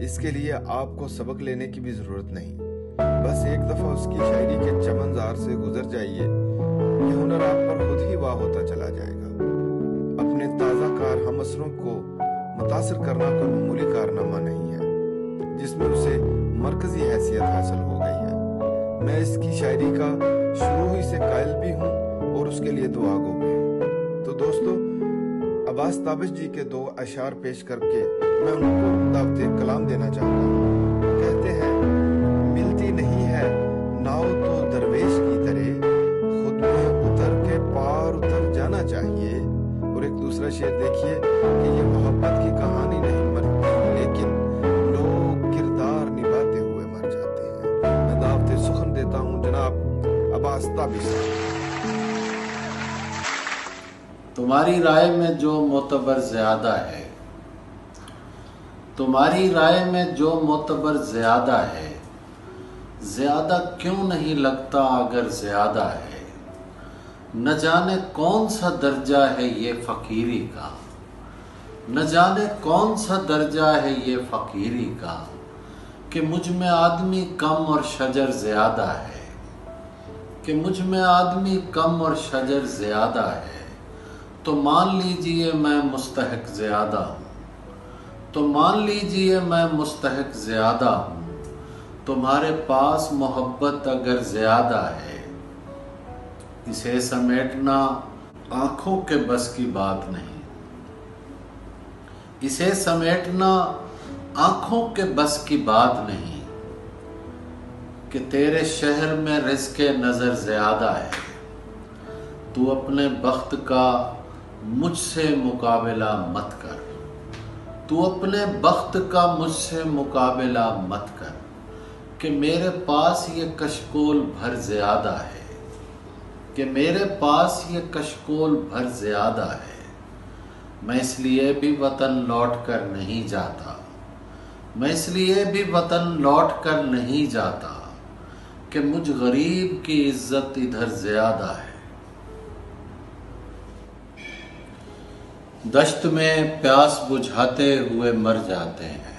इसके लिए आपको सबक लेने की भी जरूरत नहीं, बस एक दफा उसकी शायरी के चमनजार से गुजर जाइए, यह हुनर आप पर खुद ही वाह होता चला जाएगा। अपने ताज़ा कार हमअसरों को मुतासिर करना कोई मामूली कारनामा नहीं है जिसमें उसे मरकजी हैसियत हासिल हो गई है। मैं इसकी शायरी का शुरू ही से कायल भी हूँ और उसके लिए दुआगो भी। तो दोस्तों, अब्बास ताबिश जी के 2 अशार पेश करके मैं उनको दावते कलाम देना चाहता हूँ। कहते हैं, मिलती नहीं है नाव तो दरवेश की तरह, खुद में उतर के पार उतर जाना चाहिए। और एक दूसरा शेर देखिए कि ये मोहब्बत की कहानी नहीं मरती, लेकिन लोग किरदार निभाते हुए मर जाते हैं। मैं दावते सुखन देता हूँ जनाब अब्बास ताबिश। तुम्हारी राय में जो मोतबर ज्यादा है, तुम्हारी राय में जो मोतबर ज्यादा है, ज्यादा क्यों नहीं लगता अगर ज्यादा है। न जाने कौन सा दर्जा है ये फकीरी का, न जाने कौन सा दर्जा है ये फकीरी का, कि मुझ में आदमी कम और शजर ज्यादा है, कि मुझ में आदमी कम और शजर ज्यादा है। तो मान लीजिए मैं मुस्तहक ज्यादा हूँ, तो मान लीजिए मैं मुस्तहक ज्यादा हूँ। तुम्हारे पास मोहब्बत अगर ज्यादा है, इसे समेटना आंखों के बस की बात नहीं, इसे समेटना आंखों के बस की बात नहीं, कि तेरे शहर में रिज़्क़े नजर ज्यादा है। तू अपने बख्त का मुझसे मुकाबला मत कर, तू अपने बख्त का मुझसे मुकाबला मत कर, कि मेरे पास ये कशकोल भर ज्यादा है, कि मेरे पास ये कशकोल भर ज्यादा है। मैं इसलिए भी वतन लौट कर नहीं जाता, मैं इसलिए भी वतन लौट कर नहीं जाता, कि मुझ गरीब की इज्जत इधर ज्यादा है। दश्त में प्यास बुझाते हुए मर जाते हैं,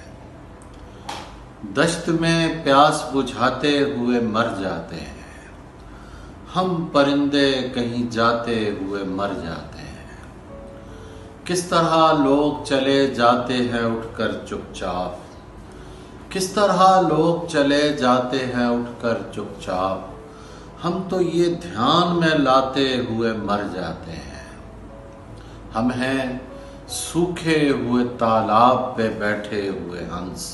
दश्त में प्यास बुझाते हुए मर जाते हैं। हम परिंदे कहीं जाते हुए मर जाते हैं। किस तरह लोग चले जाते हैं उठकर चुपचाप, किस तरह लोग चले जाते हैं उठकर चुपचाप। हम तो ये ध्यान में लाते हुए मर जाते हैं। हम हैं सूखे हुए तालाब पे बैठे हुए हंस,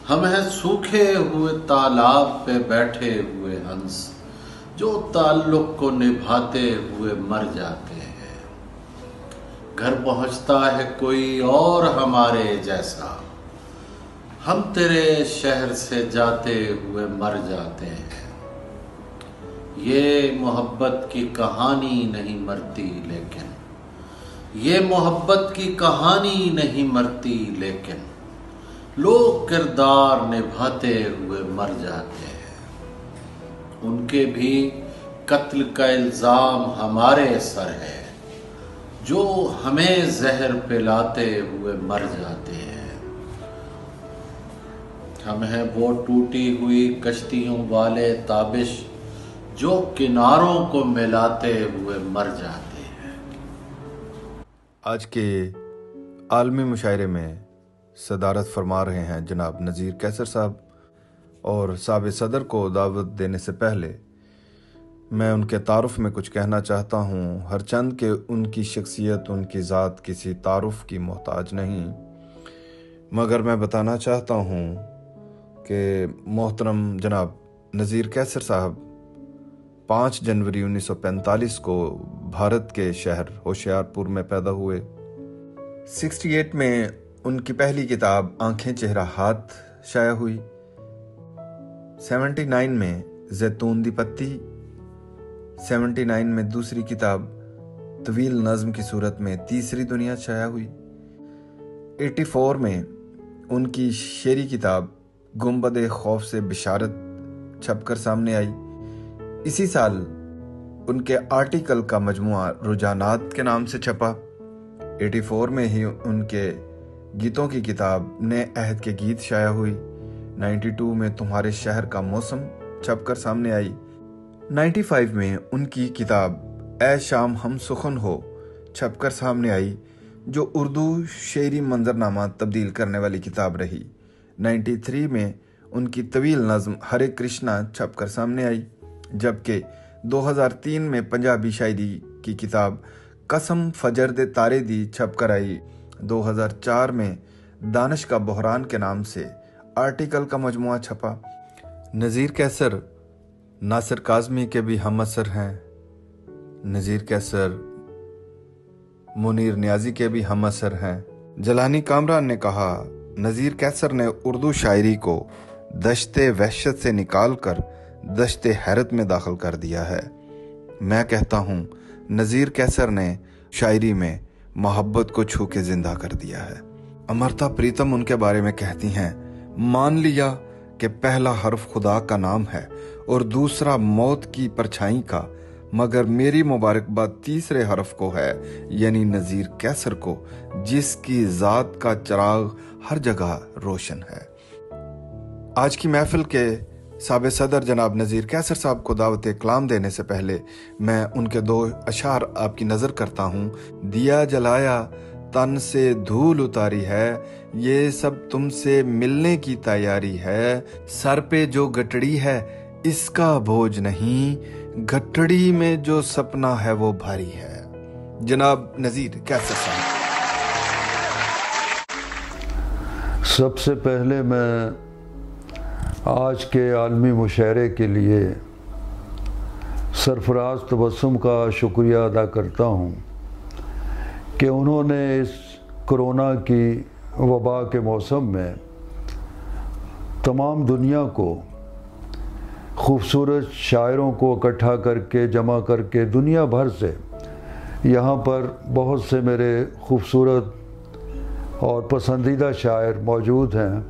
हम हैं सूखे हुए तालाब पे बैठे हुए हंस, जो ताल्लुक को निभाते हुए मर जाते हैं। घर पहुंचता है कोई और हमारे जैसा, ہم تیرے شہر سے جاتے ہوئے مر جاتے ہیں، یہ محبت کی کہانی نہیں مرتی لیکن، یہ محبت کی کہانی نہیں مرتی لیکن، لوگ کردار نبھاتے ہوئے مر جاتے ہیں، ان کے بھی قتل کا الزام ہمارے سر ہے، جو ہمیں زہر پلاتے ہوئے مر جاتے ہیں، ہم ہیں وہ ٹوٹی ہوئی کشتیوں والے تابش جو کناروں کو ملاتے ہوئے مر جاتے ہیں۔ آج کے عالمی مشاعرے میں صدارت فرما رہے ہیں جناب نذیر کیسر صاحب، اور سابق صدر کو دعوت دینے سے پہلے میں ان کے تعارف میں کچھ کہنا چاہتا ہوں، ہر چند کہ ان کی شخصیت، ان کی ذات کسی تعارف کی محتاج نہیں، مگر میں بتانا چاہتا ہوں کہ محترم جناب نذیر کیسر صاحب 5 جنوری 1945 کو بھارت کے شہر ہوشیارپور میں پیدا ہوئے۔ 68 میں ان کی پہلی کتاب آنکھیں چہرہ ہاتھ شائع ہوئی۔ 79 میں زیتون دی پتی، 79 میں دوسری کتاب طویل نظم کی صورت میں تیسری دنیا شائع ہوئی۔ 84 میں ان کی شعری کتاب گنبد خوف سے بشارت چھپ کر سامنے آئی۔ اسی سال ان کے آرٹیکل کا مجموعہ رجحانات کے نام سے چھپا۔ 84 میں ہی ان کے گیتوں کی کتاب نئے عہد کے گیت شائع ہوئی۔ 92 میں تمہارے شہر کا موسم چھپ کر سامنے آئی۔ 95 میں ان کی کتاب اے شام ہم سخن ہو چھپ کر سامنے آئی، جو اردو شعری منظرنامہ تبدیل کرنے والی کتاب رہی۔ 93 میں ان کی طویل نظم ہرے کرشنا چھپ کر سامنے آئی، جبکہ 2003 میں پنجابی شاعری کی کتاب قسم فجر دے تارے دی چھپ کر آئی۔ 2004 میں دانش کا بحران کے نام سے آرٹیکل کا مجموعہ چھپا۔ نذیر کیسر ناصر کاظمی کے بھی ہم اثر ہیں، نذیر کیسر منیر نیازی کے بھی ہم اثر ہیں۔ جلانی کامران نے کہا، نذیر کیسر نے اردو شاعری کو دشت وحشت سے نکال کر دشت حیرت میں داخل کر دیا ہے۔ میں کہتا ہوں نذیر کیسر نے شاعری میں محبت کو چھو کے زندہ کر دیا ہے۔ امرتا پریتم ان کے بارے میں کہتی ہیں، مان لیا کہ پہلا حرف خدا کا نام ہے اور دوسرا موت کی پرچھائی کا، مگر میری مبارکباد تیسرے حرف کو ہے، یعنی نذیر کیسر کو، جس کی ذات کا چراغ ہر جگہ روشن ہے۔ آج کی محفل کے سابق صدر جناب نذیر کیسر صاحب کو دعوت کلام دینے سے پہلے میں ان کے 2 اشعار آپ کی نظر کرتا ہوں۔ دیا جلایا تن سے دھول اتاری ہے، یہ سب تم سے ملنے کی تیاری ہے، سر پہ جو گٹڑی ہے اس کا بوجھ نہیں، گٹڑی میں جو سپنا ہے وہ بھاری ہے۔ جناب نذیر کیسر صاحب۔ سب سے پہلے میں آج کے عالمی مشاعرے کے لیے سرفراز تبسم کا شکریہ ادا کرتا ہوں کہ انہوں نے اس کرونا کی وبا کے موسم میں تمام دنیا کو خوبصورت شاعروں کو اکٹھا کر کے جمع کر کے دنیا بھر سے یہاں پر بہت سے میرے خوبصورت اور پسندیدہ شاعر موجود ہیں،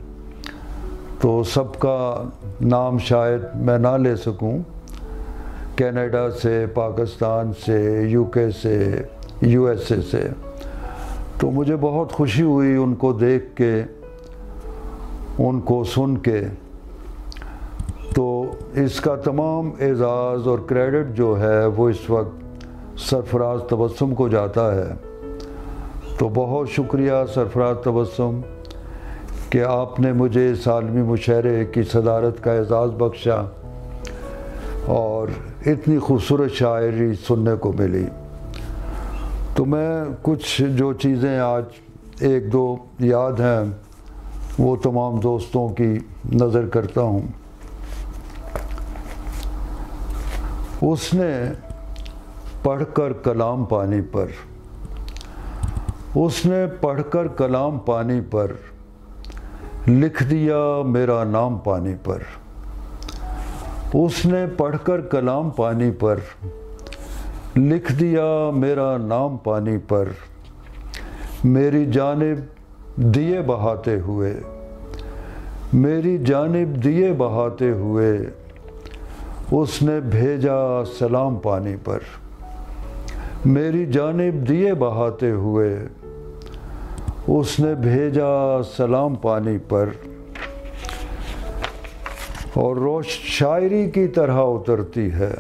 تو سب کا نام شاید میں نہ لے سکوں، کینیڈا سے، پاکستان سے، UK سے، USA سے، تو مجھے بہت خوشی ہوئی ان کو دیکھ کے، ان کو سن کے۔ تو اس کا تمام اعزاز اور کریڈٹ جو ہے وہ اس وقت سرفراز تبسم کو جاتا ہے۔ تو بہت شکریہ سرفراز تبسم کہ آپ نے مجھے اس عالمی مشاعرے کی صدارت کا اعزاز بخشا اور اتنی خوبصورت شاعری سننے کو ملی۔ تو میں کچھ جو چیزیں آج 1-2 یاد ہیں وہ تمام دوستوں کی نظر کرتا ہوں۔ اس نے پڑھ کر کلام پانی پر، اس نے پڑھ کر کلام پانی پر لکھ دیا میرا نام پانی پر، اس نے پڑھ کر کلام پانی پر، لکھ دیا میرا نام پانی پر، میری جانب دیے بہاتے ہوئے، میری جانب دیے بہاتے ہوئے، اس نے بھیجا سلام پانی پر، میری جانب دیے بہاتے ہوئے، اس نے بھیجا سلام پانی پر، اور شاعری کی طرح اترتی ہے،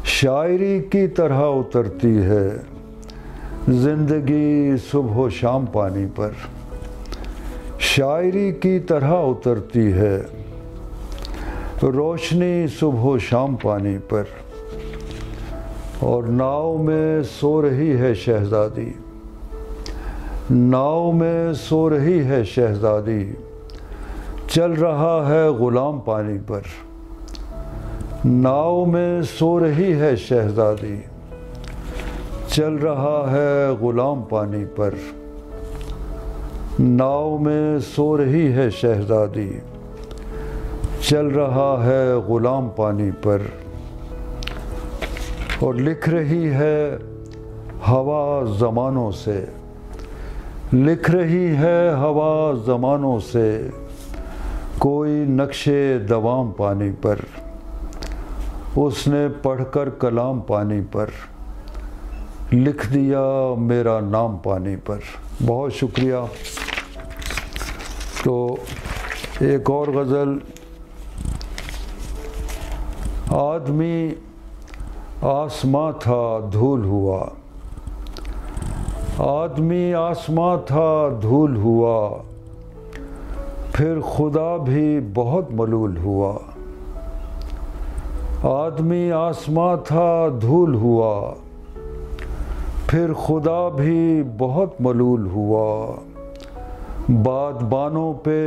شاعری کی طرح اترتی ہے زندگی صبح و شام پانی پر، شاعری کی طرح اترتی ہے روشنی صبح و شام پانی پر، اور ناؤ میں سو رہی ہے شہزادی، ناؤ میں سو رہی ہے شہزادی، چل رہا ہے غلام پانی پر، ناؤ میں سو رہی ہے شہزادی، چل رہا ہے غلام پانی پر، ناؤ میں سو رہی ہے شہزادی، چل رہا ہے غلام پانی پر، اور لکھ رہی ہے ہوا زمانوں سے، لکھ رہی ہے ہوا زمانوں سے کوئی نقش دوام پانی پر، اس نے پڑھ کر کلام پانی پر، لکھ دیا میرا نام پانی پر۔ بہت شکریہ۔ تو ایک اور غزل، آدمی آسماں تھا دھول ہوا، آدمی آسماں تھا دھول ہوا، پھر خدا بھی بہت ملول ہوا، آدمی آسماں تھا دھول ہوا، پھر خدا بھی بہت ملول ہوا، بادبانوں پہ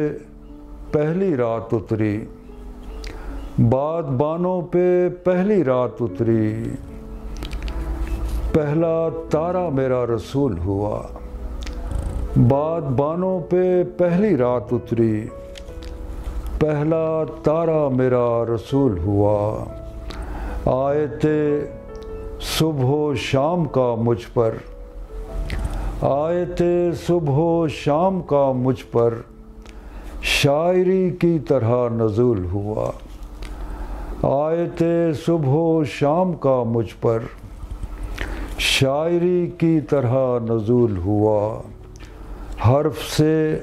پہلی رات اتری، بادبانوں پہ پہلی رات اتری، پہلا تارا میرا رسول ہوا، بادبانوں پہ پہلی رات اتری، پہلا تارا میرا رسول ہوا، آئے تھے صبح و شام کا مجھ پر، آئے تھے صبح و شام کا مجھ پر، شاعری کی طرح نزول ہوا، آئے تھے صبح و شام کا مجھ پر، شاعری کی طرح نزول ہوا، حرف سے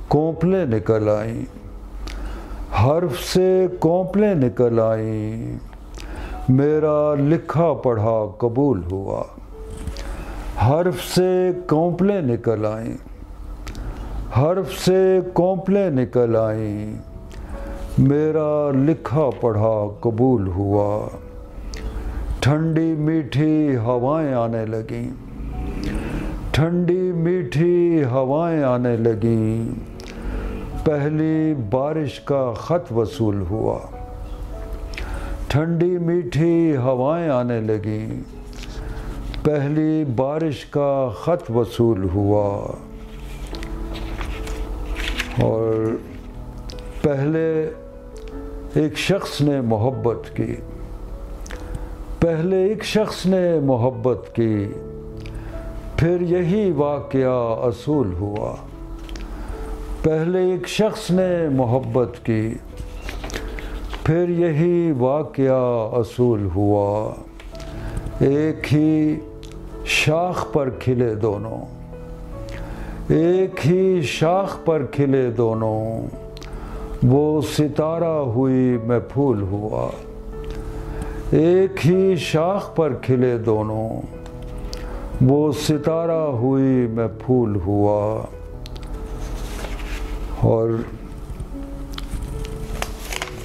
کونپلیں نکل آئیں، حرف سے کونپلیں نکل آئیں، میرا لکھا پڑھا قبول ہوا، حرف سے کونپلیں نکل آئیں، حرف سے کونپلیں نکل آئیں، میرا لکھا پڑھا قبول ہوا، ٹھنڈی میٹھی ہوائیں آنے لگیں، ٹھنڈی میٹھی ہوائیں آنے لگیں، پہلی بارش کا خط وصول ہوا، ٹھنڈی میٹھی ہوائیں آنے لگیں، پہلی بارش کا خط وصول ہوا، اور پہلے ایک شخص نے محبت کی، پہلے ایک شخص نے محبت کی، پھر یہی واقعہ اصول ہوا، پہلے ایک شخص نے محبت کی، پھر یہی واقعہ اصول ہوا، ایک ہی شاخ پر کھلے دونوں، ایک ہی شاخ پر کھلے دونوں، وہ ستارہ ہوئی میں پھول ہوا، ایک ہی شاخ پر کھلے دونوں، وہ ستارہ ہوئی میں پھول ہوا، اور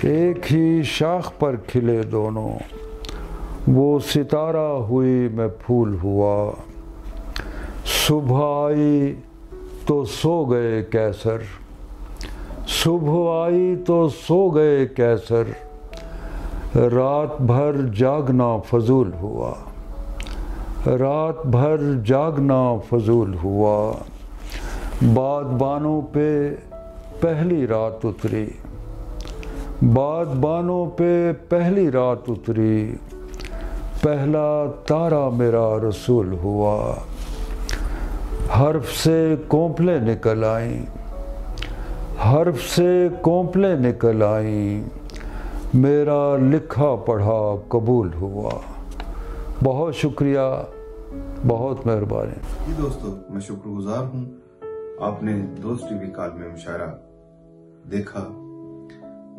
ایک ہی شاخ پر کھلے دونوں، وہ ستارہ ہوئی میں پھول ہوا، صبح آئی تو سو گئے کیسر، صبح آئی تو سو گئے کیسر، رات بھر جاگنا فضول ہوا، رات بھر جاگنا فضول ہوا، بادبانوں پہ पहली रात उतरी, बादबानों पे पहली रात उतरी, पहला तारा मेरा रसूल हुआ, हर्फ से कोंपले निकल आई, हर्फ से कोंपले निकल आई, मेरा लिखा पढ़ा कबूल हुआ। बहुत शुक्रिया, बहुत मेहरबानी। जी दोस्तों, मैं शुक्रगुजार हूँ आपने दोस्त टीवी काल में मुशायरा देखा।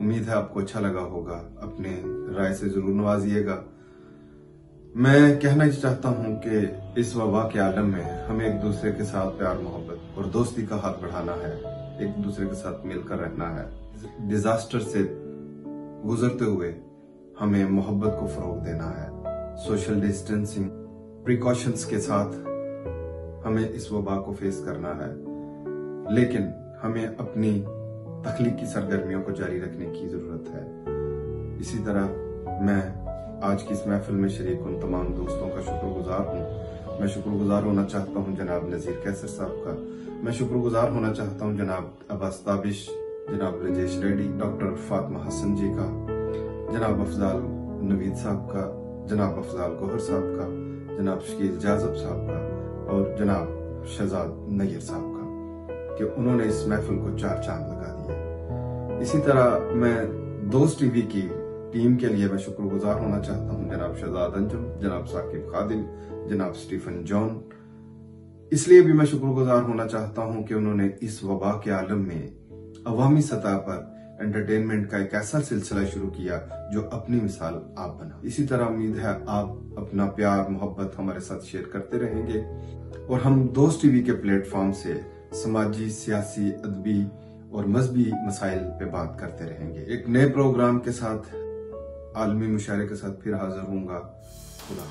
उम्मीद है आपको अच्छा लगा होगा। अपने राय से जरूर नवाजिएगा। मैं कहना चाहता हूं कि इस वबा के आलम में हमें एक दूसरे के साथ प्यार मोहब्बत और दोस्ती का हाथ बढ़ाना है, एक दूसरे के साथ मिलकर रहना है। डिजास्टर से गुजरते हुए हमें मोहब्बत को फरोग देना है। सोशल डिस्टेंसिंग प्रिकॉशंस के साथ हमें इस वबा को फेस करना है, लेकिन हमें अपनी तख्लीकी सरगर्मियों को जारी रखने की जरूरत है। इसी तरह मैं आज की इस महफिल में शरीक उन तमाम दोस्तों का शुक्रगुजार हूँ। मैं शुक्रगुजार होना चाहता हूँ जनाब नजीर कैसर साहब का। मैं शुक्रगुजार होना चाहता हूँ जनाब अब्बास ताबिश, जनाब रजेश रेड्डी, डॉक्टर फातिमा हसन जी का, जनाब अफजाल नवीद साहब का, जनाब अफजाल गौहर साहब का, जनाब शकील जाजब साहब का और जनाब शहजाद नैयर साहब का कि उन्होंने इस महफिल को 4 चांद लगा दिए। इसी तरह मैं दोस्त टीवी की टीम के लिए मैं शुक्रगुजार होना चाहता हूं जनाब शहजाद अंजुम, जनाब साकिब खादिम, जनाब स्टीफन जॉन। इसलिए भी मैं शुक्रगुजार होना चाहता हूं कि उन्होंने इस वबा के आलम में अवामी सतह पर एंटरटेनमेंट का एक ऐसा सिलसिला शुरू किया जो अपनी मिसाल आप बना। इसी तरह उम्मीद है आप अपना प्यार मोहब्बत हमारे साथ शेयर करते रहेंगे और हम दोस्त टीवी के प्लेटफॉर्म से समाजी, सियासी, अदबी और मजहबी मसाइल पे बात करते रहेंगे। एक नए प्रोग्राम के साथ, आलमी मुशायरे के साथ फिर हाजिर होऊंगा। खुदा।